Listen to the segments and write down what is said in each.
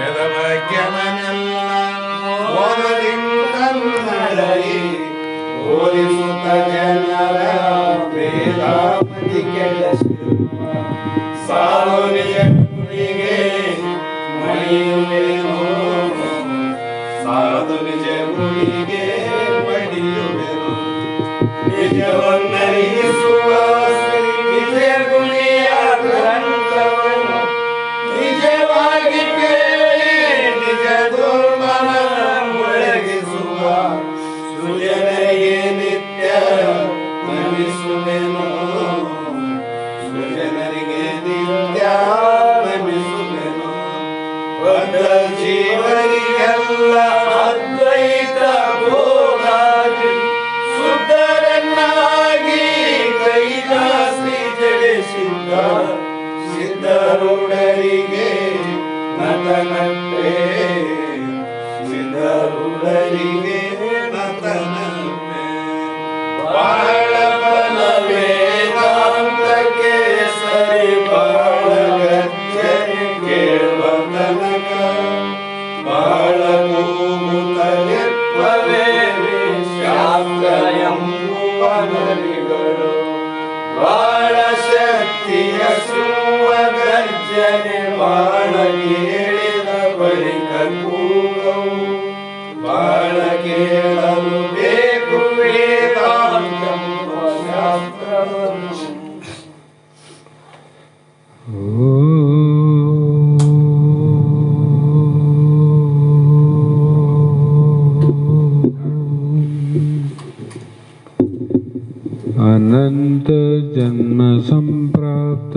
ವೇದವಾಕ್ಯವನೆಲ್ಲ ಓದದಿಂದನ್ನಡರಿ ಓದಿಸುತ್ತ ಜನರ ವೇದಾಮತಿ ಕೆಳಸಿರುವ ಸಾಧು ನಿಜಗಳಿಗೆ ಮಣಿಯುವೆನು, ಸಾಧು ನಿಜ ಗುರಿಗೆ ಮಡಿಯುವೆನು. ನಿಜವನ್ನರಿಸುವ ನಿಜ ಗುರಿಯ ಗ್ರಂಥವನ್ನು ನಿಜವಾಗಿ ಕೇಳಿ ನಿಜ ದುರ್ಮನ ಮೊಳಗಿಸುವ ಸುಜನರಿಗೆ ನಿತ್ಯ ನಮಿಸುವೆನು, ಸುಜನರಿಗೆ ನಿತ್ಯ ನಮಿಸುವೆನು. ಬದ್ಧ ಜೀವರಿಗೆಲ್ಲ ಅದ್ವೈತ ಬೋಧಾಗಿ ಶುದ್ಧರನ್ನಾಗಿ ಕೈಲಾಸಿ ಜಡಿಸಿದ್ದ ಸಿದ್ಧರುಡರಿಗೆ ನತನಪ್ಪೆ, ಸಿದ್ಧರುಡರಿಗೆ ನತನಪ್ಪೆ. ಬಾಳ ಬಲ ವೇದಾಂತಕ್ಕೆ ಸರಿ ಬಾಳ ಗಜ್ಜನೆ ಕೇಳುವ ತನಕ ಬಾಳ ಕೂಗುತ್ತಲಿಪ್ಪವೇ ಶಾಸ್ತ್ರ ಎಂಬುವ ನರಿಗಳು. ಬಾಳ ಶಕ್ತಿಯ ಸುವ ಗರ್ಜನೆ ಬಾಳ ಕೇಳಿದ ಬಳಿಕ ಕೂಗವು. ಬಾಳ ಕೇಳಲು ಬೇಕು ವೇದಾಂತ ಶಾಸ್ತ್ರವನ್ನು. अनंत जन्म संप्राप्त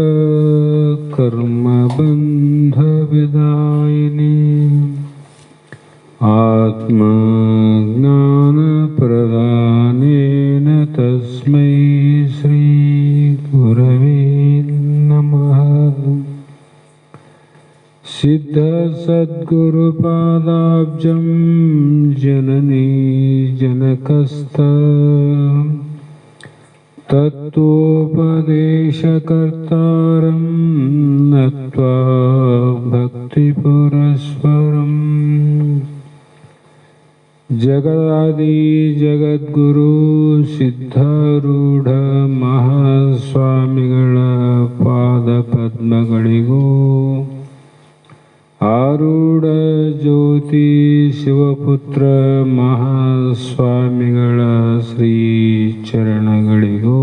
कर्म बंध विदायिनी आत्मा ज्ञान प्रदानेन तस्मै श्री गुरवे नमः. सिद्ध सद्गुरुपादाब्जं जननी जनकस्थ तत्त्वोपदेशकर्तारं नत्वा भक्तिपुरस्परम्. जगदादि जगद्गुरु ಸಿದ್ಧಾರೂಢ ಮಹಾಸ್ವಾಮಿಗಳ ಪಾದ ಪದ್ಮಗಳಿಗೂ ಆರೂಢ ಜ್ಯೋತಿ ಶಿವಪುತ್ರ ಮಹಾಸ್ವಾಮಿಗಳ ಶ್ರೀ ಚರಣಗಳಿಗೂ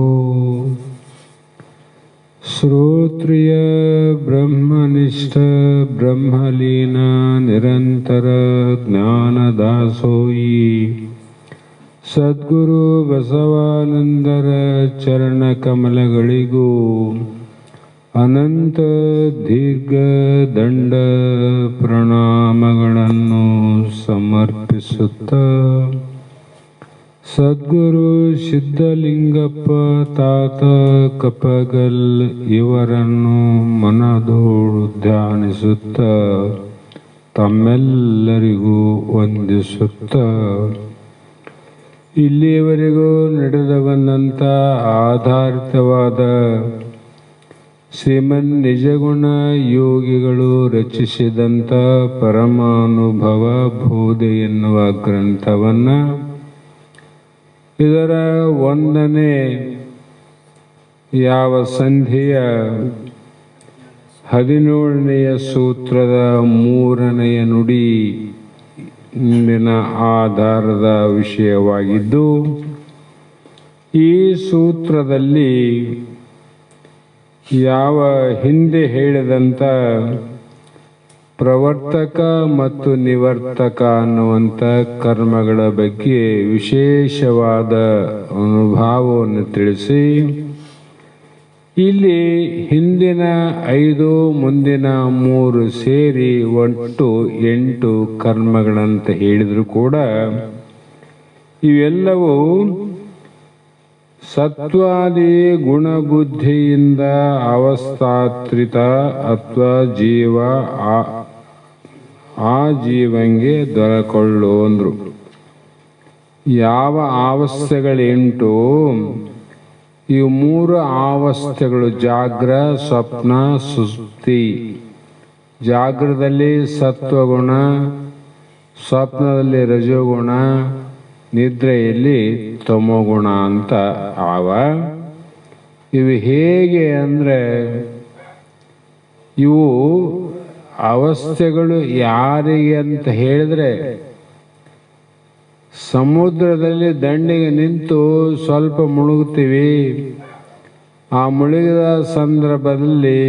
ಶ್ರೋತ್ರಿಯ ಬ್ರಹ್ಮನಿಷ್ಠ ಬ್ರಹ್ಮಲೀನ ನಿರಂತರ ಜ್ಞಾನದಾಸೋಯಿ ಸದ್ಗುರು ಬಸವಾನಂದರ ಚರಣ ಕಮಲಗಳಿಗೂ ಅನಂತ ದೀರ್ಘ ದಂಡ ಪ್ರಣಾಮಗಳನ್ನು ಸಮರ್ಪಿಸುತ್ತ ಸದ್ಗುರು ಸಿದ್ಧಲಿಂಗಪ್ಪ ತಾತ ಕಪ್ಪಗಲ್ ಇವರನ್ನು ಮನದೋಡು ಧ್ಯಾನಿಸುತ್ತ ತಮ್ಮೆಲ್ಲರಿಗೂ ವಂದಿಸುತ್ತ ಇಲ್ಲಿಯವರೆಗೂ ನಡೆದು ಬಂದಂಥ ಆಧಾರಿತವಾದ ಶ್ರೀಮನ್ ನಿಜಗುಣ ಯೋಗಿಗಳು ರಚಿಸಿದಂಥ ಪರಮಾನುಭವ ಬೋಧೆ ಎನ್ನುವ ಗ್ರಂಥವನ್ನು ಇದರ 1ನೇ ಯಾವ ಸಂಧಿಯ 17ನೆಯ ಸೂತ್ರದ 3ನೆಯ ನುಡಿ ಇಂದಿನ ಆಧಾರದ ವಿಷಯವಾಗಿದ್ದು, ಈ ಸೂತ್ರದಲ್ಲಿ ಯಾವ ಹಿಂದೆ ಹೇಳಿದಂಥ ಪ್ರವರ್ತಕ ಮತ್ತು ನಿವರ್ತಕ ಅನ್ನುವಂಥ ಕರ್ಮಗಳ ಬಗ್ಗೆ ವಿಶೇಷವಾದ ಅನುಭವವನ್ನು ತಿಳಿಸಿ, ಇಲ್ಲಿ ಹಿಂದಿನ 5 ಮುಂದಿನ 3 ಸೇರಿ ಒಟ್ಟು 8 ಕರ್ಮಗಳಂತ ಹೇಳಿದರೂ ಕೂಡ ಇವೆಲ್ಲವೂ ಸತ್ವಾದಿ ಗುಣಬುದ್ಧಿಯಿಂದ ಅವಸ್ಥಾತ್ರಿತ ಅಥವಾ ಜೀವ ಆ ಜೀವಂಗೆ ದೊರಕೊಳ್ಳು ಅಂದ್ರು. ಯಾವ ಅವಸ್ಥೆಗಳೆಂಟು, ಈ 3 ಅವಸ್ಥೆಗಳು ಜಾಗ್ರ ಸ್ವಪ್ನ ಸುಷುಪ್ತಿ ಜಾಗೃತದಲ್ಲಿ ಸತ್ವಗುಣ, ಸ್ವಪ್ನದಲ್ಲಿ ರಜೋಗುಣ, ನಿದ್ರೆಯಲ್ಲಿ ತಮೋಗುಣ ಅಂತ ಅವ. ಇವು ಹೇಗೆ ಅಂದರೆ, ಇವು ಅವಸ್ಥೆಗಳು ಯಾರಿಗೆ ಅಂತ ಹೇಳಿದ್ರೆ, ಸಮುದ್ರದಲ್ಲಿ ದಂಡಿಗೆ ನಿಂತು ಸ್ವಲ್ಪ ಮುಳುಗ್ತೀವಿ. ಆ ಮುಳುಗಿದ ಸಂದರ್ಭದಲ್ಲಿ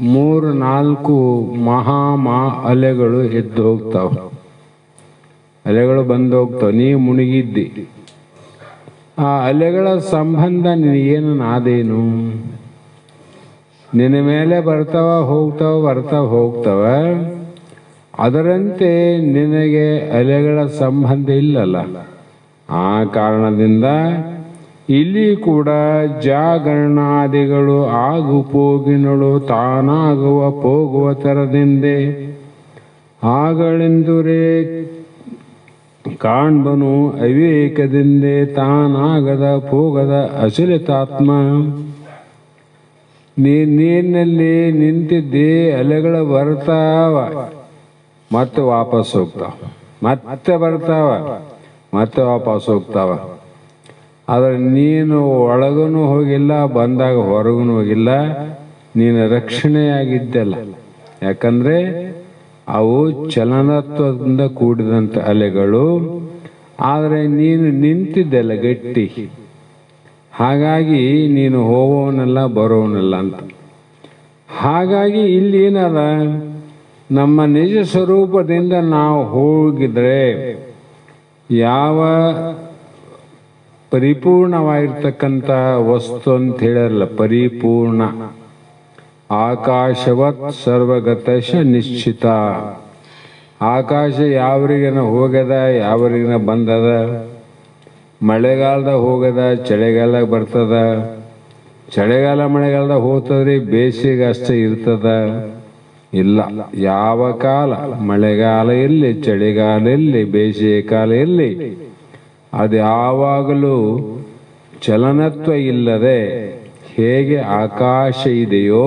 3-4 ಅಲೆಗಳು ಎದ್ದು ಹೋಗ್ತಾವ, ಅಲೆಗಳು ಬಂದು ಹೋಗ್ತಾವ. ನೀ ಮುಳುಗಿದ್ದಿ, ಆ ಅಲೆಗಳ ಸಂಬಂಧ ನಿನಗೇನು ನಾದೇನು? ನಿನ್ನ ಮೇಲೆ ಬರ್ತಾವ ಹೋಗ್ತಾವ. ಅದರಂತೆ ನಿನಗೆ ಅಲೆಗಳ ಸಂಬಂಧ ಇಲ್ಲಲ್ಲ. ಆ ಕಾರಣದಿಂದ ಇಲ್ಲಿ ಕೂಡ ಜಾಗರಣಾದಿಗಳು ಆಗು ಪೋಗಿನಳು ತಾನಾಗುವ ಹೋಗುವ ತರದಿಂದೆ ಆಗಳೆಂದುರೇ ಕಾಣ್ಬನು ಅವಿವೇಕದಿಂದೆ ತಾನಾಗದ ಹೋಗದ ಅಚಲಿತಾತ್ಮ. ನೀರಿನಲ್ಲಿ ನಿಂತಿದ್ದಿ, ಅಲೆಗಳು ಬರ್ತಾವ, ಮತ್ತೆ ವಾಪಸ್ ಹೋಗ್ತಾವ, ಮತ್ತೆ ಬರ್ತಾವ, ಮತ್ತೆ ವಾಪಸ್ ಹೋಗ್ತಾವ. ಆದರೆ ನೀನು ಒಳಗೂ ಹೋಗಿಲ್ಲ, ಬಂದಾಗ ಹೊರಗೂ ಹೋಗಿಲ್ಲ. ನೀನು ರಕ್ಷಣೆಯಾಗಿದ್ದಲ್ಲ. ಯಾಕಂದ್ರೆ ಅವು ಚಲನತ್ವದಿಂದ ಕೂಡಿದಂಥ ಅಲೆಗಳು. ಆದರೆ ನೀನು ನಿಂತಿದ್ದಲ್ಲ ಗಟ್ಟಿ, ಹಾಗಾಗಿ ನೀನು ಹೋಗೋವನಲ್ಲ ಬರೋವನಲ್ಲ ಅಂತ. ಹಾಗಾಗಿ ಇಲ್ಲಿ ಏನದ, ನಮ್ಮ ನಿಜ ಸ್ವರೂಪದಿಂದ ನಾವು ಹೋಗಿದ್ರೆ ಯಾವ ಪರಿಪೂರ್ಣವಾಗಿರ್ತಕ್ಕಂಥ ವಸ್ತು ಅಂತ ಹೇಳಿರಲ್ಲ, ಪರಿಪೂರ್ಣ ಆಕಾಶವತ್ ಸರ್ವಗತಶ ನಿಶ್ಚಿತ. ಆಕಾಶ ಯಾವರಿಗೇನ ಹೋಗದ, ಯಾವರಿಗೇನ ಬಂದದ. ಮಳೆಗಾಲದಾಗ ಹೋಗದ, ಚಳಿಗಾಲ ಬರ್ತದ. ಚಳಿಗಾಲ ಮಳೆಗಾಲದಾಗ ಹೋಗ್ತದ್ರಿ, ಬೇಸಿಗೆ ಅಷ್ಟೇ ಇರ್ತದ ಇಲ್ಲ. ಯಾವ ಕಾಲ, ಮಳೆಗಾಲ ಇರಲಿ, ಚಳಿಗಾಲ ಇರಲಿ, ಬೇಸಿಗೆ ಕಾಲ ಇರಲಿ, ಅದು ಯಾವಾಗಲೂ ಚಲನತ್ವ ಇಲ್ಲದೆ ಹೇಗೆ ಆಕಾಶ ಇದೆಯೋ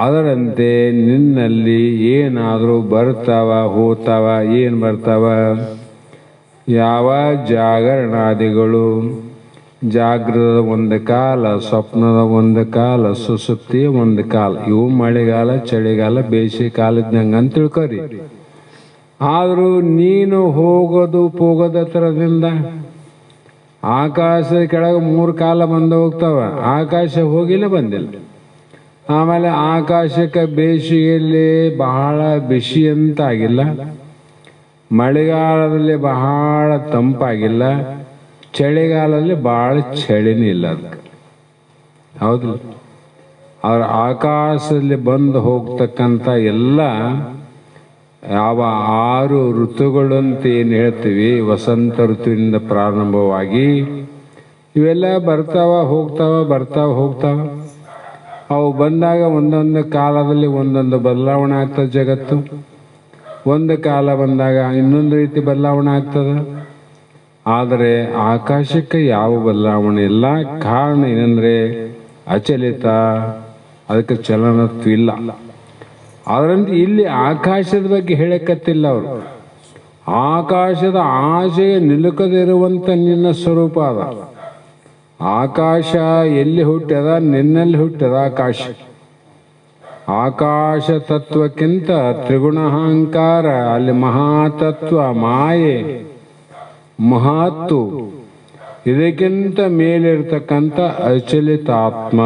ಅದರಂತೆ ನಿನ್ನಲ್ಲಿ ಏನಾದರೂ ಬರ್ತಾವ ಹೋಗ್ತಾವ. ಏನು ಬರ್ತಾವ? ಯಾವ ಜಾಗರಣಾದಿಗಳು, ಜಾಗೃತದ ಒಂದು ಕಾಲ, ಸ್ವಪ್ನದ ಒಂದು ಕಾಲ, ಸುಸುಪ್ತಿಯ ಒಂದು ಕಾಲ. ಇವು ಮಳೆಗಾಲ, ಚಳಿಗಾಲ, ಬೇಸಿಗೆ ಕಾಲದಂಗೆ ಅಂತ ತಿಳ್ಕೊರಿ. ಆದರೂ ನೀನು ಹೋಗೋದ ಥರದಿಂದ ಆಕಾಶದ ಕೆಳಗೆ 3 ಕಾಲ ಬಂದು ಹೋಗ್ತಾವ. ಆಕಾಶ ಹೋಗಿಲ್ಲ, ಬಂದಿಲ್ಲ. ಆಮೇಲೆ ಆಕಾಶಕ್ಕೆ ಬೇಸಿಗೆಯಲ್ಲಿ ಬಹಳ ಬಿಸಿ ಅಂತ ಆಗಿಲ್ಲ, ಮಳೆಗಾಲದಲ್ಲಿ ಬಹಳ ತಂಪಾಗಿಲ್ಲ, ಚಳಿಗಾಲದಲ್ಲಿ ಬಹಳ ಚಳಿನೂ ಇಲ್ಲ. ಅದಕ್ಕೆ ಹೌದು. ಅವ್ರ ಆಕಾಶದಲ್ಲಿ ಬಂದು ಹೋಗ್ತಕ್ಕಂಥ ಎಲ್ಲ ಯಾವ 6 ಋತುಗಳು ಅಂತ ಏನು ಹೇಳ್ತೀವಿ, ವಸಂತ ಋತುವಿನಿಂದ ಪ್ರಾರಂಭವಾಗಿ ಇವೆಲ್ಲ ಬರ್ತಾವ ಹೋಗ್ತಾವ. ಅವು ಬಂದಾಗ ಒಂದೊಂದು ಕಾಲದಲ್ಲಿ ಒಂದೊಂದು ಬದಲಾವಣೆ ಆಗ್ತದೆ ಜಗತ್ತು. ಒಂದು ಕಾಲ ಬಂದಾಗ ಇನ್ನೊಂದು ರೀತಿ ಬದಲಾವಣೆ ಆಗ್ತದೆ. ಆದರೆ ಆಕಾಶಕ್ಕೆ ಯಾವ ಬದಲಾವಣೆ ಇಲ್ಲ. ಕಾರಣ ಏನಂದ್ರೆ ಅಚಲಿತ, ಅದಕ್ಕೆ ಚಲನತ್ವ ಇಲ್ಲ. ಅದರಂತೆ ಇಲ್ಲಿ ಆಕಾಶದ ಬಗ್ಗೆ ಹೇಳಕತ್ತಿಲ್ಲ ಅವರು. ಆಕಾಶದ ಆಚೆಗೆ ನಿಲುಕದಿರುವಂತ ನಿನ್ನ ಸ್ವರೂಪ ಅದ. ಆಕಾಶ ಎಲ್ಲಿ ಹುಟ್ಟ್ಯದ? ನಿನ್ನಲ್ಲಿ ಹುಟ್ಟ್ಯದ ಆಕಾಶ. ಆಕಾಶ ತತ್ವಕ್ಕಿಂತ ತ್ರಿಗುಣಾಹಂಕಾರ, ಅಲ್ಲಿ ಮಹಾತತ್ವ ಮಾಯೆ ಮಹತ್ತು, ಇದಕ್ಕಿಂತ ಮೇಲಿರ್ತಕ್ಕಂಥ ಅಚಲಿತಾತ್ಮ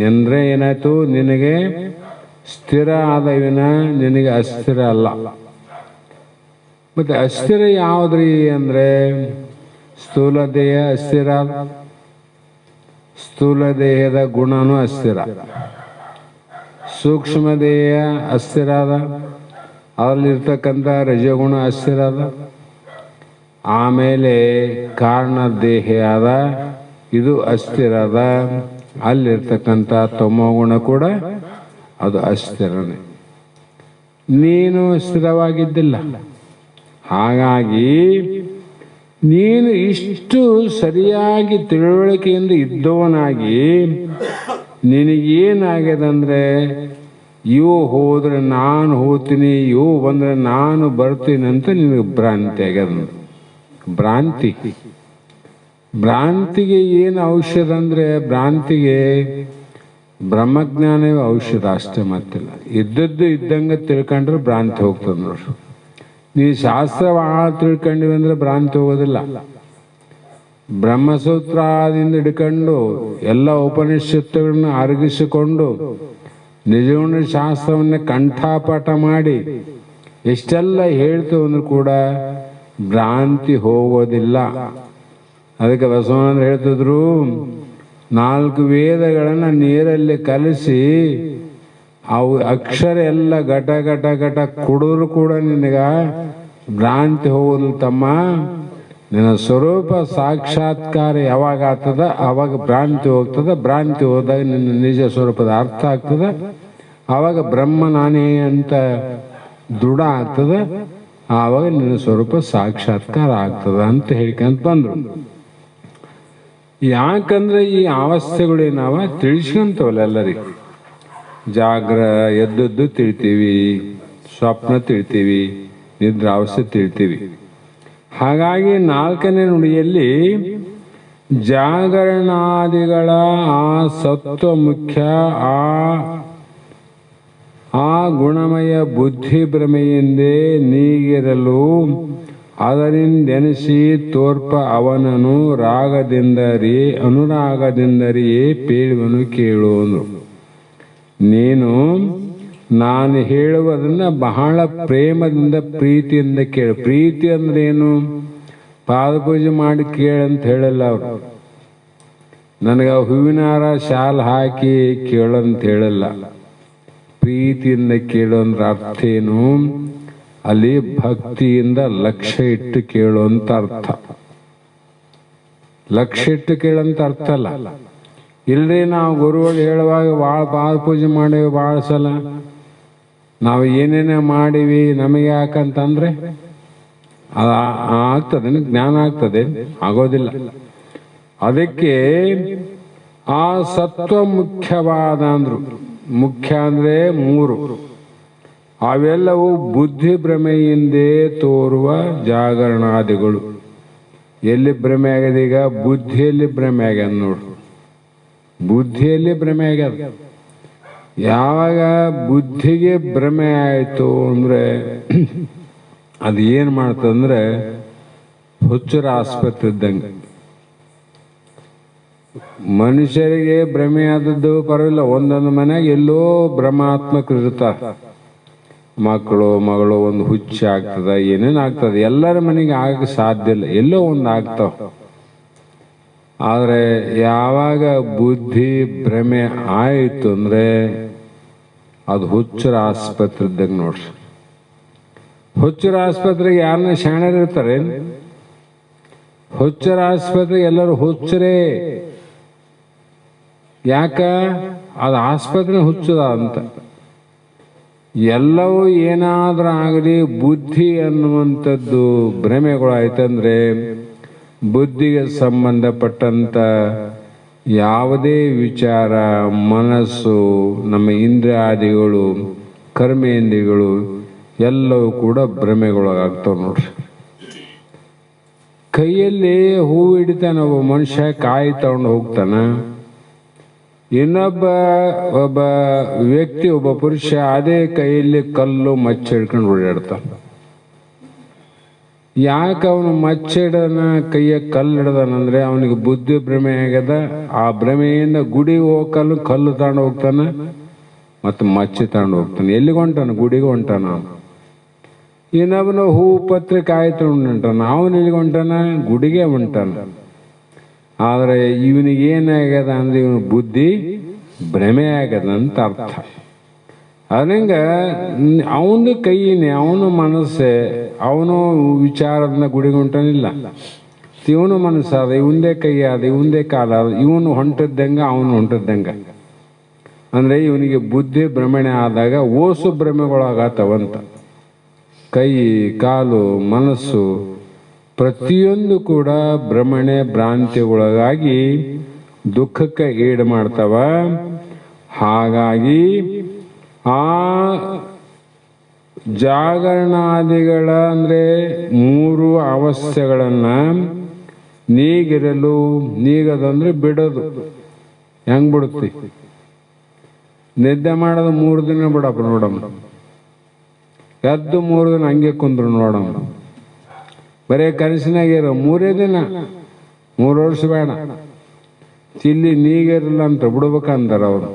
ಎಂದ್ರೆ ಏನಾಯ್ತು? ನಿನಗೆ ಸ್ಥಿರ ಆದವಿನ ನಿನಗೆ ಅಸ್ಥಿರ ಅಲ್ಲ. ಮತ್ತೆ ಅಸ್ಥಿರ ಯಾವುದ್ರಿ ಅಂದ್ರೆ, ಸ್ಥೂಲ ದೇಹ ಅಸ್ಥಿರ, ಸ್ಥೂಲ ದೇಹದ ಗುಣನೂ ಅಸ್ಥಿರ. ಸೂಕ್ಷ್ಮ ದೇಹ ಅಸ್ಥಿರ ಅದ, ಅದರಲ್ಲಿರ್ತಕ್ಕಂಥ ರಜಗುಣ ಅಸ್ಥಿರ ಅದ. ಆಮೇಲೆ ಕಾರಣ ದೇಹ ಅದ, ಇದು ಅಸ್ಥಿರ ಅದ. ಅಲ್ಲಿರ್ತಕ್ಕಂಥ ತಮೋಗುಣ ಕೂಡ ಅದು ಅಸ್ಥಿರನೇ. ನೀನು ಸ್ಥಿರವಾಗಿದ್ದಿಲ್ಲ. ಹಾಗಾಗಿ ನೀನು ಇಷ್ಟು ಸರಿಯಾಗಿ ತಿಳುವಳಿಕೆಯಿಂದ ಇದ್ದವನಾಗಿ ನಿನಗೇನಾಗ್ಯದಂದ್ರೆ ಇವು ಹೋದ್ರೆ ನಾನು ಹೋಗ್ತೀನಿ, ಇವು ಬಂದರೆ ನಾನು ಬರ್ತೀನಿ ಅಂತ ನಿನಗೆ ಭ್ರಾಂತಿ ಆಗ್ಯದ. ಭ್ರಾಂತಿ. ಭ್ರಾಂತಿಗೆ ಏನು ಔಷಧ ಅಂದರೆ, ಭ್ರಾಂತಿಗೆ ಬ್ರಹ್ಮಜ್ಞಾನವೇ ಔಷಧ ಅಷ್ಟೇ, ಮತ್ತಿಲ್ಲ. ಇದ್ದದ್ದು ಇದ್ದಂಗೆ ತಿಳ್ಕೊಂಡ್ರೆ ಭ್ರಾಂತಿ ಹೋಗ್ತದೆ ನೋಡ್ರಿ. ನೀವು ಶಾಸ್ತ್ರ ಭಾಳ ತಿಳ್ಕೊಂಡಿವಿ ಅಂದರೆ ಭ್ರಾಂತಿ ಹೋಗೋದಿಲ್ಲ. ಬ್ರಹ್ಮಸೂತ್ರದಿಂದ ಹಿಡ್ಕೊಂಡು ಎಲ್ಲ ಉಪನಿಷತ್ತುಗಳನ್ನ ಅರಗಿಸಿಕೊಂಡು ನಿಜಗುಣ ಶಾಸ್ತ್ರವನ್ನು ಕಂಠಪಾಠ ಮಾಡಿ ಎಷ್ಟೆಲ್ಲ ಹೇಳ್ತೇವೆ ಅಂದ್ರೂ ಕೂಡ ಭ್ರಾಂತಿ ಹೋಗೋದಿಲ್ಲ. ಅದಕ್ಕೆ ಬಸವಣ್ಣರು ಹೇಳ್ತಿದ್ರು, 4 ವೇದಗಳನ್ನು ನೀರಲ್ಲಿ ಕಲಿಸಿ ಅವು ಅಕ್ಷರ ಎಲ್ಲ ಘಟ ಘಟ ಘಟ ಕುಡಿದ್ರು ಕೂಡ ನಿನಗ ಭ್ರಾಂತಿ ಹೋಗೋದಿಲ್ಲ ತಮ್ಮ. ನಿನ್ನ ಸ್ವರೂಪ ಸಾಕ್ಷಾತ್ಕಾರ ಯಾವಾಗ ಆಗ್ತದ ಆವಾಗ ಭ್ರಾಂತಿ ಹೋಗ್ತದ. ಭ್ರಾಂತಿ ಹೋದಾಗ ನಿನ್ನ ನಿಜ ಸ್ವರೂಪದ ಅರ್ಥ ಆಗ್ತದ. ಆವಾಗ ಬ್ರಹ್ಮ ನಾನೇ ಅಂತ ದೃಢ ಆಗ್ತದ. ಆವಾಗ ನಿನ್ನ ಸ್ವರೂಪ ಸಾಕ್ಷಾತ್ಕಾರ ಆಗ್ತದ ಅಂತ ಹೇಳ್ಕೊಂತ ಬಂದ್ರು. ಯಾಕಂದ್ರೆ ಈ ಅವಸ್ಥೆಗಳು ನಾವು ತಿಳಿಸ್ಕೊಂತವಲ್ಲ ಎಲ್ಲರಿಗೆ. ಜಾಗ್ರ ಎದ್ದದ್ದು ತಿಳ್ತೀವಿ, ಸ್ವಪ್ನ ತಿಳ್ತೀವಿ, ನಿದ್ರಾವಸ್ಥೆ ತಿಳ್ತೀವಿ. ಹಾಗಾಗಿ 4ನೇ ನುಡಿಯಲ್ಲಿ ಜಾಗರಣಾದಿಗಳ ಆ ಸತ್ವ ಮುಖ್ಯ, ಆ ಗುಣಮಯ ಬುದ್ಧಿ ಭ್ರಮೆಯಿಂದೇ ನೀಗಿರಲು ಅದರಿಂದೆನಿಸಿ ತೋರ್ಪ ಅವನನು ರಾಗದಿಂದರಿ ಅನುರಾಗದಿಂದರಿಯೇ ಪೇಳುವನು ಕೇಳೋನು. ನೀನು ನಾನು ಹೇಳುವುದನ್ನ ಬಹಳ ಪ್ರೇಮದಿಂದ ಪ್ರೀತಿಯಿಂದ ಕೇಳು. ಪ್ರೀತಿ ಅಂದ್ರೆ ಏನು? ಪಾದಪೂಜೆ ಮಾಡಿ ಕೇಳಂತ ಹೇಳಲ್ಲ ಅವರು. ನನಗೆ ಹೂವಿನ ಹಾರ ಶಾಲ್ ಹಾಕಿ ಕೇಳಂತ ಹೇಳಲ್ಲ. ಪ್ರೀತಿಯಿಂದ ಕೇಳೋ ಅಂದ್ರೆ ಅರ್ಥ ಏನು? ಅಲ್ಲಿ ಭಕ್ತಿಯಿಂದ ಲಕ್ಷ್ಯ ಇಟ್ಟು ಕೇಳುವಂತ ಅರ್ಥ. ಲಕ್ಷ್ಯ ಇಟ್ಟು ಕೇಳಂತ ಅರ್ಥ ಅಲ್ಲ. ಇಲ್ರಿ ನಾವು ಗುರುಗಳು ಹೇಳುವಾಗ ಭಾಳ ಪಾದಪೂಜೆ ಮಾಡೇವಿ, ಭಾಳ ಸಲ ನಾವು ಏನೇನೇ ಮಾಡೀವಿ ನಮಗೆ ಯಾಕಂತಂದ್ರೆ ಆಗ್ತದೆ, ಜ್ಞಾನ ಆಗ್ತದೆ? ಆಗೋದಿಲ್ಲ. ಅದಕ್ಕೆ ಆ ಸತ್ವ ಮುಖ್ಯವಾದ ಅಂದ್ರು. ಮುಖ್ಯ ಅಂದ್ರೆ 3. ಅವೆಲ್ಲವೂ ಬುದ್ಧಿ ಭ್ರಮೆಯಿಂದೇ ತೋರುವ ಜಾಗರಣಾದಿಗಳು. ಎಲ್ಲಿ ಭ್ರಮೆ ಆಗ್ಯದ? ಈಗ ಬುದ್ಧಿಯಲ್ಲಿ ಭ್ರಮೆ ಆಗ್ಯದ ನೋಡ್ರಿ. ಬುದ್ಧಿಯಲ್ಲಿ ಭ್ರಮೆ ಆಗ್ಯದ. ಯಾವಾಗ ಬುದ್ಧಿಗೆ ಭ್ರಮೆ ಆಯಿತು ಅಂದ್ರೆ ಅದು ಏನು ಮಾಡ್ತದಂದ್ರೆ ಹುಚ್ಚರ ಆಸ್ಪತ್ರೆ ಇದ್ದಂಗೆ. ಮನುಷ್ಯರಿಗೆ ಭ್ರಮೆ ಆದದ್ದು ಪರವಾಗಿಲ್ಲ, ಒಂದೊಂದು ಮನೆಯಾಗ ಎಲ್ಲೋ ಭ್ರಮಾತ್ಮಕರು ಇರ್ತಾರೆ. ಮಕ್ಕಳು ಮಗಳು ಒಂದು ಹುಚ್ಚ ಆಗ್ತದ, ಏನೇನು ಆಗ್ತದೆ. ಎಲ್ಲರ ಮನೆಗೆ ಆಗಕ್ಕೆ ಸಾಧ್ಯ ಇಲ್ಲ, ಎಲ್ಲೋ ಒಂದು ಆಗ್ತಾವ. ಆದರೆ ಯಾವಾಗ ಬುದ್ಧಿ ಭ್ರಮೆ ಆಯಿತು ಅಂದ್ರೆ ಅದು ಹುಚ್ಚರ ಆಸ್ಪತ್ರೆ ಇದ್ದಂಗೆ ನೋಡ್ರಿ. ಹುಚ್ಚರ ಆಸ್ಪತ್ರೆಗೆ ಯಾರನ್ನ ಶಾಣರು ಇರ್ತಾರೆ? ಹುಚ್ಚರ ಆಸ್ಪತ್ರೆಗೆ ಎಲ್ಲರೂ ಹುಚ್ಚರೇ. ಯಾಕ? ಅದು ಆಸ್ಪತ್ರೆ ಹುಚ್ಚದ ಅಂತ. ಎಲ್ಲವೂ ಏನಾದ್ರೂ ಆಗಲಿ ಬುದ್ಧಿ ಅನ್ನುವಂಥದ್ದು ಭ್ರಮೆಗಳು ಆಯ್ತಂದ್ರೆ ಬುದ್ಧಿಗೆ ಸಂಬಂಧಪಟ್ಟಂತ ಯಾವುದೇ ವಿಚಾರ, ಮನಸ್ಸು, ನಮ್ಮ ಇಂದ್ರಿಯಾದಿಗಳು, ಕರ್ಮೇಂದ್ರಿಯಗಳು ಎಲ್ಲವೂ ಕೂಡ ಭ್ರಮೆಗೊಳಗಾಗ್ತಾವ ನೋಡ್ರಿ. ಕೈಯಲ್ಲಿ ಹೂವು ಹಿಡಿತಾನ ಒಬ್ಬ ಮನುಷ್ಯ, ಕಾಯಿ ತಗೊಂಡು ಹೋಗ್ತಾನ. ಒಬ್ಬ ವ್ಯಕ್ತಿ, ಒಬ್ಬ ಪುರುಷ ಅದೇ ಕೈಯಲ್ಲಿ ಕಲ್ಲು ಮಚ್ಚ ಹಿಡ್ಕೊಂಡು ಓಡಾಡ್ತಾನ. ಯಾಕೆ ಅವನು ಮಚ್ಚ ಹಿಡನ, ಕೈಯ ಕಲ್ಲು ಹಿಡ್ದಾನಂದ್ರೆ ಅವನಿಗೆ ಬುದ್ಧಿ ಭ್ರಮೆ ಆಗ್ಯದ. ಆ ಭ್ರಮೆಯಿಂದ ಗುಡಿಗೆ ಹೋಗಲು ಕಲ್ಲು ತಗೊಂಡು ಹೋಗ್ತಾನ ಮತ್ತು ಮಚ್ಚಿ ತಗೊಂಡು ಹೋಗ್ತಾನೆ. ಎಲ್ಲಿಗೆ ಹೊಂಟಾನ? ಗುಡಿಗೆ ಹೊಂಟಾನ. ಇನ್ನೊಬ್ಬನ ಹೂ ಪತ್ರೆ ಕಾಯಿ ತಗೊಂಡು ಹೊಂಟಾನ. ಅವನು ಎಲ್ಲಿಗೆ ಹೊಂಟಾನ? ಗುಡಿಗೆ ಹೊಂಟಾನ. ಆದರೆ ಇವನಿಗೆ ಏನಾಗ್ಯದ ಅಂದ್ರೆ ಇವನು ಬುದ್ಧಿ ಭ್ರಮೆ ಆಗ್ಯದ ಅಂತ ಅರ್ಥ. ಅದಂಗ ಅವನು ಕೈನೇ, ಅವನು ಮನಸ್ಸೇ, ಅವನು ವಿಚಾರದನ್ನ ಗುಡಿಗೆ ಹೊಂಟಾನಿಲ್ಲ. ಇವನು ಮನಸ್ಸಾದ, ಇವಂದೇ ಕೈ ಆದ, ಇವಂದೇ ಕಾಲ ಆದ, ಇವನು ಹೊಂಟದ್ದಂಗ ಅವನು ಹೊಂಟದ್ದಂಗ. ಅಂದ್ರೆ ಇವನಿಗೆ ಬುದ್ಧಿ ಭ್ರಮಣೆ ಆದಾಗ ಓಸು ಭ್ರಮೆಗೊಳಗಾತವಂತ. ಕೈ, ಕಾಲು, ಮನಸ್ಸು ಪ್ರತಿಯೊಂದು ಕೂಡ ಭ್ರಮಣೆ ಭ್ರಾಂತಿಗೊಳಗಾಗಿ ದುಃಖಕ್ಕೆ ಈಡು ಮಾಡ್ತವ. ಹಾಗಾಗಿ ಆ ಜಾಗರಣಾದಿಗಳ ಅಂದರೆ 3 ಅವಸ್ಥೆಗಳನ್ನು ನೀಗದಂದ್ರೆ ಬಿಡೋದು. ಹೆಂಗ್ ಬಿಡುತ್ತಿ? ನಿದ್ದೆ ಮಾಡೋದು 3 ದಿನ ಬಿಡಪ್ಪ ನೋಡಮ್ಮ, ಎದ್ದು 3 ದಿನ ಹಂಗೆ ಕುಂದ್ರು ನೋಡಮ್ಮ. ಬರೇ ಕನಸಿನಾಗಿರೋ 3 ದಿನ, 3 ವರ್ಷ ಬೇಡ. ಇಲ್ಲಿ ನೀಗಿರಲ್ಲ ಅಂತ ಬಿಡ್ಬೇಕಂದಾರ ಅವರು.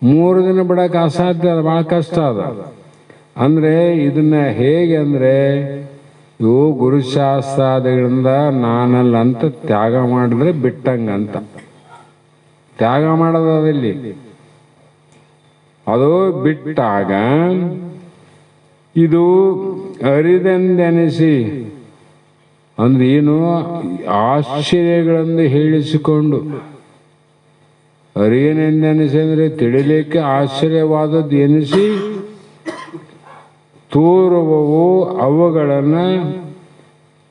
3 ದಿನ ಬಿಡಕ್ಕೆ ಅಸಾಧ್ಯ, ಅದು ಭಾಳ ಕಷ್ಟ ಅದ. ಅಂದರೆ ಇದನ್ನ ಹೇಗೆ ಅಂದರೆ ಇವು ಗುರುಶಾಸ್ತ್ರಾದಿಗಳಿಂದ ನಾನಲ್ಲ ಅಂತ ತ್ಯಾಗ ಮಾಡಿದ್ರೆ ಬಿಟ್ಟಂಗಂತ. ತ್ಯಾಗ ಮಾಡೋದು ಅದಲ್ಲಿ, ಅದು ಬಿಟ್ಟಾಗ ಇದು ಅರಿದೆಂದೆನಿಸಿ ಅಂದ್ರೆ ಏನು ಆಶ್ಚರ್ಯಗಳನ್ನು ಹೇಳಿಸಿಕೊಂಡು, ಅರಿಯನೆಂದೆನಿಸಿ ಅಂದರೆ ತಿಳಿಲಿಕ್ಕೆ ಆಶ್ಚರ್ಯವಾದದ್ದು ಎನಿಸಿ ತೋರುವವು ಅವುಗಳನ್ನು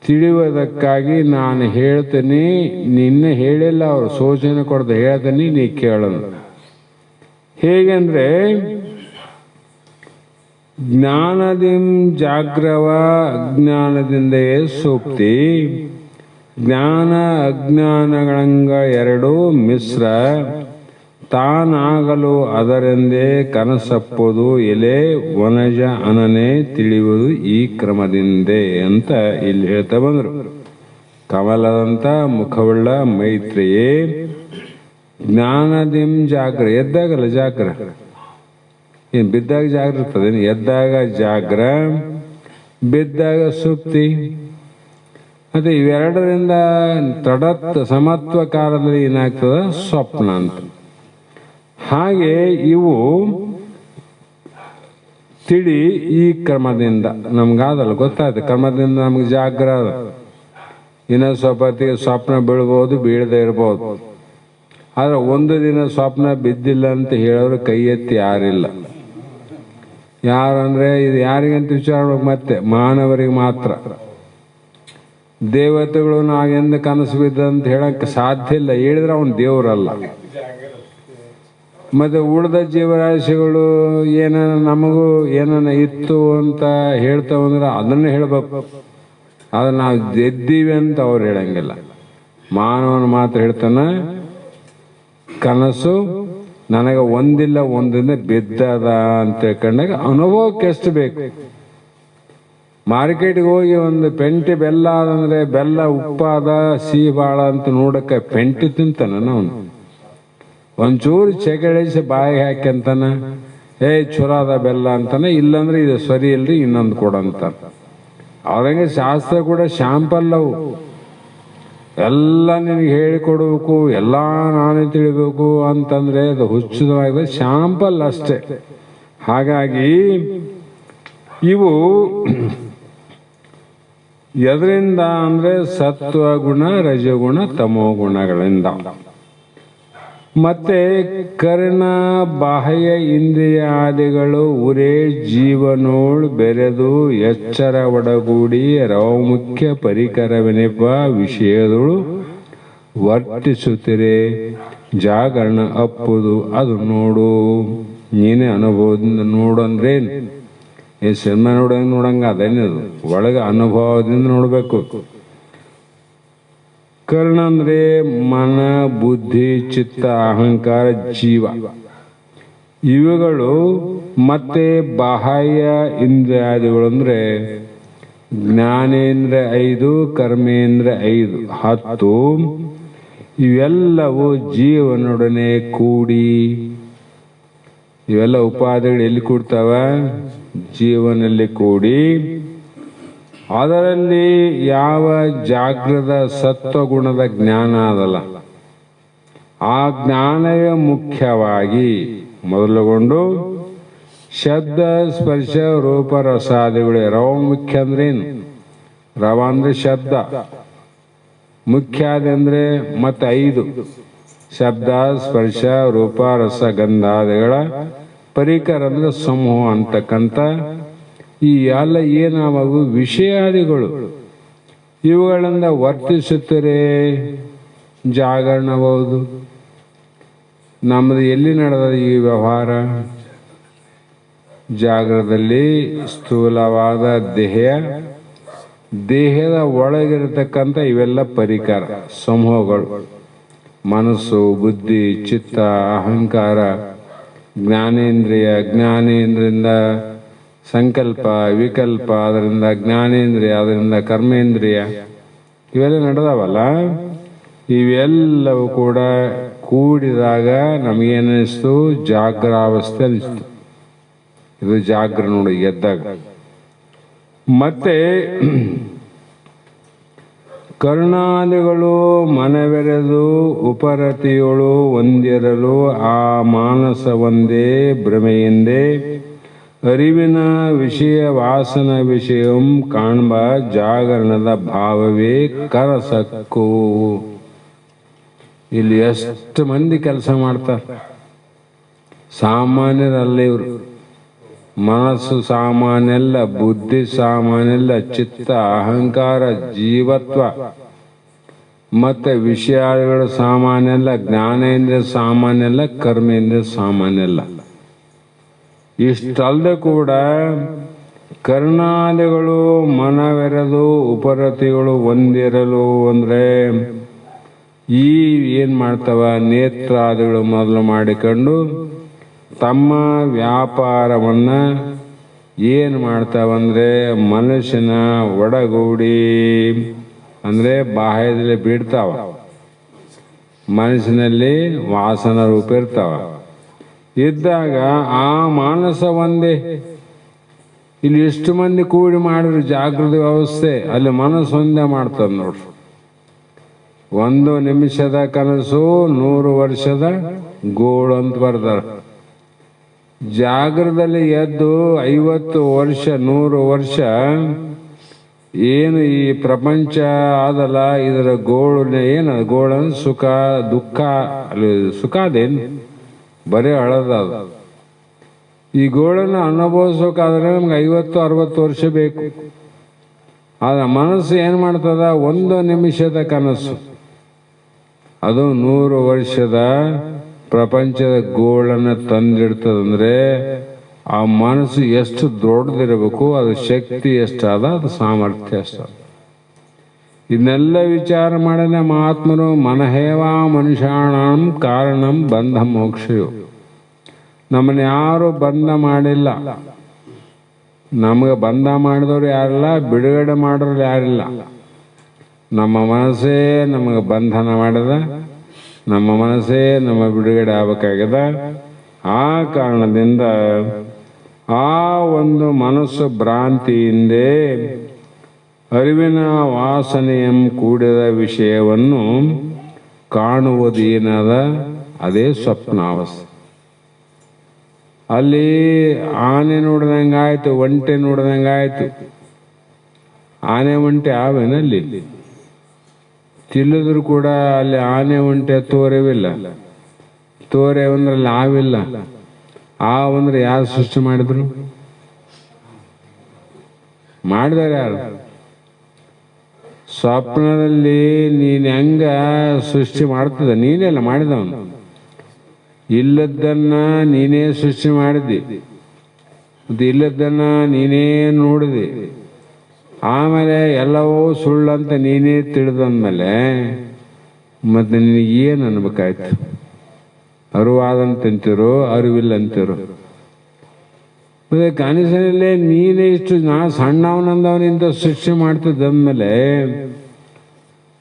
ತಿಳಿಯುವುದಕ್ಕಾಗಿ ನಾನು ಹೇಳ್ತೀನಿ. ನಿನ್ನೆ ಹೇಳಿಲ್ಲ, ಅವರು ಸೂಚನೆ ಕೊಡ್ದು ಹೇಳ್ತೀನಿ, ನೀ ಕೇಳೋಣ. ಹೇಗೆಂದ್ರೆ ಜ್ಞಾನದಿಂ ಜಾಗ್ರವ, ಅಜ್ಞಾನದಿಂದಲೇ ಸುಪ್ತಿ. ಜ್ಞಾನ ಅಜ್ಞಾನಗಳಂಗ 2 ಮಿಶ್ರ, ತಾನಾಗಲು ಅದರೆಂದೇ ಕನಸಪ್ಪುದು. ಎಲೆ ವನಜ ಅನನೆ ತಿಳಿಯುವುದು ಈ ಕ್ರಮದಿಂದೇ ಅಂತ ಇಲ್ಲಿ ಹೇಳ್ತಾ ಬಂದರು. ಕಮಲದಂತ ಮುಖವುಳ್ಳ ಮೈತ್ರಿಯೇ, ಜ್ಞಾನದಿಂ ಜಾಗ್ರ, ಎದ್ದಾಗಲ್ಲ ಜಾಗ್ರ, ಏನು ಬಿದ್ದಾಗ ಜಾಗ್ರ ಇರ್ತದೆ, ಎದ್ದಾಗ ಜಾಗ್ರ, ಬಿದ್ದಾಗ ಸುಪ್ತಿ. ಮತ್ತೆ ಇವೆರಡರಿಂದ ಸಮತ್ವ ಕಾಲದಲ್ಲಿ ಏನಾಗ್ತದ ಸ್ವಪ್ನ ಅಂತ. ಹಾಗೆ ಇವು ತಿಳಿ ಈ ಕ್ರಮದಿಂದ ನಮ್ಗಾದಲ್ಲ, ಗೊತ್ತಾಯ್ತು. ಕ್ರಮದಿಂದ ನಮ್ಗೆ ಜಾಗ್ರ ಅದ. ಇನ್ನೊಂದು ಸ್ವಲ್ಪ ಹೊತ್ತಿಗೆ ಸ್ವಪ್ನ ಬೀಳ್ಬೋದು, ಬೀಳದೆ ಇರ್ಬೋದು. ಆದ್ರೆ ಒಂದು ದಿನ ಸ್ವಪ್ನ ಬಿದ್ದಿಲ್ಲ ಅಂತ ಹೇಳೋರು ಕೈ ಎತ್ತಿ ಯಾರಿಲ್ಲ. ಯಾರಂದ್ರೆ ಇದು ಯಾರಿಗಂತ ವಿಚಾರ ಮತ್ತೆ ಮಾನವರಿಗೆ ಮಾತ್ರ. ದೇವತೆಗಳು ನಾವೆಂದು ಕನಸು ಬಿದ್ದ ಅಂತ ಹೇಳಕ್ಕೆ ಸಾಧ್ಯ ಇಲ್ಲ, ಹೇಳಿದ್ರೆ ಅವನು ದೇವರಲ್ಲ. ಮತ್ತೆ ಉಳಿದ ಜೀವರಾಶಿಗಳು ಏನಾನ ನಮಗೂ ಏನಾನ ಇತ್ತು ಅಂತ ಹೇಳ್ತಾವಂದ್ರೆ ಅದನ್ನ ಹೇಳ್ಬೇಕು. ಆದ್ರೆ ನಾವು ಗೆದ್ದೀವಿ ಅಂತ ಅವ್ರು ಹೇಳಂಗಿಲ್ಲ. ಮಾನವನ ಮಾತ್ರ ಹೇಳ್ತಾನ, ಕನಸು ನನಗೆ ಒಂದಿಲ್ಲ ಒಂದಿನ ಬಿದ್ದದ ಅಂತ ತಿಳ್ಕೊಂಡಾಗ ಅನುಭವಕ್ಕೆ ಎಷ್ಟು ಬೇಕು. ಮಾರ್ಕೆಟ್ಗೆ ಹೋಗಿ ಒಂದು ಪೆಂಟಿ ಬೆಲ್ಲ ಅದಂದ್ರೆ ಬೆಲ್ಲ ಉಪ್ಪಾದ ಸಿಹಿ ಬಾಳ ಅಂತ ನೋಡಕ್ಕೆ ಪೆಂಟಿ ತಿಂತಾನ ನಾವು. ಒಂಚೂರು ಚೆಕಡಿಸಿ ಬಾಯಿಗೆ ಹಾಕ್ಯಂತಾನ, ಚಲೋ ಅದ ಬೆಲ್ಲ ಅಂತಾನೆ, ಇಲ್ಲಂದ್ರೆ ಇದು ಸರಿ ಇಲ್ರಿ ಇನ್ನೊಂದು ಕೊಡಂತ. ಅವ್ರಂಗೆ ಶಾಸ್ತ್ರ ಕೂಡ ಶಾಂಪಲ್ ಅವು. ಎಲ್ಲ ನಿನಗೆ ಹೇಳಿಕೊಡ್ಬೇಕು, ಎಲ್ಲ ನಾನೇ ತಿಳಿಬೇಕು ಅಂತಂದ್ರೆ ಅದು ಹುಚ್ಚುದಾಗಿದೆ, ಶಾಂಪಲ್ ಅಷ್ಟೇ. ಹಾಗಾಗಿ ಇವು ಎದರಿಂದ ಅಂದ್ರೆ ಸತ್ವ ಗುಣ, ರಜಗುಣ, ತಮೋ ಗುಣಗಳಿಂದ. ಮತ್ತೆ ಕರ್ಣ ಬಾಹ್ಯ ಇಂದ್ರಿಯಾದಿಗಳು ಉರೇ ಜೀವನೋಳ್ ಬೆರೆದು ಎಚ್ಚರ ಒಡಗೂಡಿ ರವಮುಖ್ಯ ಪರಿಕರವೆನೆಪ ವಿಷಯದಳು ವರ್ತಿಸುತ್ತಿರೆ. ಜಾಗರಣ ಅಪ್ಪುದು ಅದು ನೋಡು, ನೀನೇ ಅನುಭವದಿಂದ ನೋಡು ಅಂದ್ರೇನು? ಈ ಸಿನಿಮಾ ನೋಡಂಗ ಅದೇನದು, ಒಳಗೆ ಅನುಭವದಿಂದ ನೋಡ್ಬೇಕು. ಕರ್ಣ ಅಂದ್ರೆ ಮನ, ಬುದ್ಧಿ, ಚಿತ್ತ, ಅಹಂಕಾರ, ಜೀವ ಇವುಗಳು. ಮತ್ತೆ ಬಾಹ್ಯ ಇಂದ್ರಿಯಾದಿಗಳು ಅಂದ್ರೆ ಜ್ಞಾನೇಂದ್ರ 5, ಕರ್ಮೇಂದ್ರ 5, 10. ಇವೆಲ್ಲವೂ ಜೀವನೊಡನೆ ಕೂಡಿ, ಇವೆಲ್ಲ ಉಪಾಧಿಗಳು ಎಲ್ಲಿ ಕೂಡ್ತಾವ? ಜೀವನಲ್ಲಿ ಕೂಡಿ ಅದರಲ್ಲಿ ಯಾವ ಜಾಗೃತ ಸತ್ವಗುಣದ ಜ್ಞಾನ ಅದಲ್ಲ, ಆ ಜ್ಞಾನವೇ ಮುಖ್ಯವಾಗಿ ಮೊದಲುಗೊಂಡು ಶಬ್ದ, ಸ್ಪರ್ಶ, ರೂಪ, ರಸಾದಿಗಳು. ರವ ಮುಖ್ಯ ಅಂದ್ರೇನು? ರವ ಅಂದ್ರೆ ಶಬ್ದ, ಮುಖ್ಯ ಅಂದ್ರೆ ಮತ್ತೆ 5 ಶಬ್ದ, ಸ್ಪರ್ಶ, ರೂಪ, ರಸ, ಗಂಧಾದಿಗಳ ಪರಿಕರ ಅಂದ್ರೆ ಸಮೂಹ ಅಂತಕ್ಕಂಥ ಈ ಎಲ್ಲ ಏನಾವು ವಿಷಯಾದಿಗಳು. ಇವುಗಳಿಂದ ವರ್ತಿಸುತ್ತಾರೆ ಜಾಗರಣಬಹುದು. ನಮ್ಮದು ಎಲ್ಲಿ ನಡೆದ ಈ ವ್ಯವಹಾರ? ಜಾಗೃತದಲ್ಲಿ ಸ್ಥೂಲವಾದ ದೇಹದ ಒಳಗಿರತಕ್ಕಂಥ ಇವೆಲ್ಲ ಪರಿಕರ ಸಮೂಹಗಳು, ಮನಸ್ಸು, ಬುದ್ಧಿ, ಚಿತ್ತ, ಅಹಂಕಾರ, ಜ್ಞಾನೇಂದ್ರಿಯಿಂದ ಸಂಕಲ್ಪ, ವಿಕಲ್ಪ, ಅದರಿಂದ ಜ್ಞಾನೇಂದ್ರಿಯ, ಅದರಿಂದ ಕರ್ಮೇಂದ್ರಿಯ, ಇವೆಲ್ಲ ನಡೆದವಲ್ಲ. ಇವೆಲ್ಲವೂ ಕೂಡ ಕೂಡಿದಾಗ ನಮಗೇನಿಸ್ತು? ಜಾಗ್ರಾವಸ್ಥೆ ಅನಿಸ್ತು. ಇದು ಜಾಗ್ರ ನೋಡಿ, ಎದ್ದಾಗ. ಮತ್ತೆ ಕರ್ಣಾದಿಗಳು ಮನವೆರೆದು ಉಪರತಿಯೊಳು ಒಂದಿರಲು ಆ ಮಾನಸ ಒಂದೇ ಭ್ರಮೆಯಿಂದೇ ಅರಿವಿನ ವಿಷಯ ವಾಸನ ವಿಷಯಂ ಕಾಣ್ಬ ಜಾಗರಣದ ಭಾವವೇ ಕರಸಕ್ಕು. ಇಲ್ಲಿ ಎಷ್ಟು ಮಂದಿ ಕೆಲಸ ಮಾಡ್ತಾರೆ? ಸಾಮಾನ್ಯರಲ್ಲ ಇವರು. ಮನಸ್ಸು ಸಾಮಾನ್ಯಲ್ಲ, ಬುದ್ಧಿ ಸಾಮಾನ್ಯಲ್ಲ, ಚಿತ್ತ, ಅಹಂಕಾರ, ಜೀವತ್ವ ಮತ್ತೆ ವಿಷಯಗಳು ಸಾಮಾನ್ಯಲ್ಲ, ಜ್ಞಾನೇಂದ್ರಿಯ ಸಾಮಾನ್ಯಲ್ಲ, ಕರ್ಮೇಂದ್ರಿಯ ಸಾಮಾನ್ಯಲ್ಲ. ಇಷ್ಟಲ್ಲದೆ ಕೂಡ ಕರ್ಣಾದಿಗಳು ಮನವೆರೆದು ಉಪರತಿಗಳು ಒಂದಿರಲು ಅಂದ್ರೆ ಈ ಏನ್ ಮಾಡ್ತಾವ? ನೇತ್ರಾದಿಗಳು ಮೊದಲು ಮಾಡಿಕೊಂಡು ತಮ್ಮ ವ್ಯಾಪಾರವನ್ನ ಏನ್ ಮಾಡ್ತಾವಂದ್ರೆ ಮನುಷ್ಯನ ಒಡಗೂಡಿ ಅಂದ್ರೆ ಬಾಹ್ಯದಲ್ಲಿ ಬಿಡ್ತಾವ. ಮನಸ್ಸಿನಲ್ಲಿ ವಾಸನ ರೂಪ ಇರ್ತಾವ. ಇದ್ದಾಗ ಆ ಮಾನಸ ಒಂದೇ. ಇಲ್ಲಿ ಎಷ್ಟು ಮಂದಿ ಕೂಡಿ ಮಾಡಿದ್ರು ಜಾಗೃತಿ ವ್ಯವಸ್ಥೆ, ಅಲ್ಲಿ ಮನಸ್ಸು ಒಂದೇ ಮಾಡ್ತದ ನೋಡ್ರಿ. 1 ನಿಮಿಷದ ಕನಸು 100 ವರ್ಷದ ಗೋಳು ಅಂತ ಬರ್ತಾರ. ಜಾಗೃತದಲ್ಲಿ ಎದ್ದು 50 ವರ್ಷ 100 ವರ್ಷ ಏನು ಈ ಪ್ರಪಂಚ ಆದಲ್ಲ, ಇದರ ಗೋಳು ಏನು? ಗೋಳು ಸುಖ ದುಃಖ, ಅಲ್ಲಿ ಸುಖ ಅದೇನು? ಬರೀ ಹಳದ. ಈ ಗೋಳನ್ನು ಅನುಭವಿಸೋಕಾದ್ರೆ ನಮ್ಗೆ 50-60 ವರ್ಷ ಬೇಕು. ಆದ್ರೆ ಮನಸ್ಸು ಏನ್ ಮಾಡ್ತದ? 1 ನಿಮಿಷದ ಕನಸು, ಅದು 100 ವರ್ಷದ ಪ್ರಪಂಚದ ಗೋಳನ್ನು ತಂದಿಡ್ತದಂದ್ರೆ ಆ ಮನಸ್ಸು ಎಷ್ಟು ದೊಡ್ಡದಿರಬೇಕು, ಅದು ಶಕ್ತಿ ಎಷ್ಟಾದ, ಅದು ಸಾಮರ್ಥ್ಯ ಅಷ್ಟ. ಇದನ್ನೆಲ್ಲ ವಿಚಾರ ಮಾಡಿದ ಮಹಾತ್ಮರು ಮನಹೇವಾ ಮನುಷ್ಯಾಣಂ ಕಾರಣಂ ಬಂಧ ಮೋಕ್ಷಯು. ನಮ್ಮನ್ನ ಯಾರು ಬಂಧ ಮಾಡಿಲ್ಲ. ನಮಗೆ ಬಂಧ ಮಾಡಿದವರು ಯಾರಿಲ್ಲ, ಬಿಡುಗಡೆ ಮಾಡೋರು ಯಾರಿಲ್ಲ. ನಮ್ಮ ಮನಸ್ಸೇ ನಮಗೆ ಬಂಧನ ಮಾಡಿದ, ನಮ್ಮ ಮನಸ್ಸೇ ನಮ್ಮ ಬಿಡುಗಡೆ ಆಗಬೇಕಾಗ್ಯದ. ಆ ಕಾರಣದಿಂದ ಆ ಒಂದು ಮನಸ್ಸು ಭ್ರಾಂತಿಯಿಂದೇ ಅರಿವಿನ ವಾಸನೆಯಂ ಕೂಡಿದ ವಿಷಯವನ್ನು ಕಾಣುವುದೇನದ ಅದೇ ಸ್ವಪ್ನಾವಸ್ಥೆ. ಅಲ್ಲಿ ಆನೆ ನೋಡಿದಂಗಾಯ್ತು, ಒಂಟೆ ನೋಡಿದಂಗಾಯ್ತು. ಆನೆ ಒಂಟೆ ಆವೇನಲ್ಲಿ ತಿಳಿದ್ರು ಕೂಡ ಅಲ್ಲಿ ಆನೆ ಒಂಟೆ ತೋರೆವಿಲ್ಲ. ತೋರೆ ಒಂದ್ರಲ್ಲಿ ಆವಿಲ್ಲ. ಅಂದ್ರೆ ಯಾರು ಸೃಷ್ಟಿ ಮಾಡಿದ್ರು? ಮಾಡಿದಾರೆ ಯಾರು? ಸ್ವಪ್ನದಲ್ಲಿ ನೀನ್ ಹೆಂಗ ಸೃಷ್ಟಿ ಮಾಡ್ತದ? ನೀನೆಲ್ಲ ಮಾಡಿದವನು. ಇಲ್ಲದನ್ನ ನೀನೇ ಸೃಷ್ಟಿ ಮಾಡಿದ್ದಿ, ಇಲ್ಲದನ್ನ ನೀನೇ ನೋಡಿದಿ. ಆಮೇಲೆ ಎಲ್ಲವೂ ಸುಳ್ಳಂತ ನೀನೇ ತಿಳಿದಂದ್ಮೇಲೆ ಮತ್ತೆ ನಿನಗೆ ಏನು ಅನ್ಬೇಕಾಯ್ತು? ಅರಿವಾದಂತಿರೋ ಅರಿವಿಲ್ಲ ಅಂತಿರೋ. ಮತ್ತೆ ಕನಸಿನಲ್ಲೇ ನೀನೇ ಇಷ್ಟು ನಾ ಸಣ್ಣವನಂದವನಿಂದ ಸೃಷ್ಟಿ ಮಾಡ್ತಿದ್ದಂದ್ಮೇಲೆ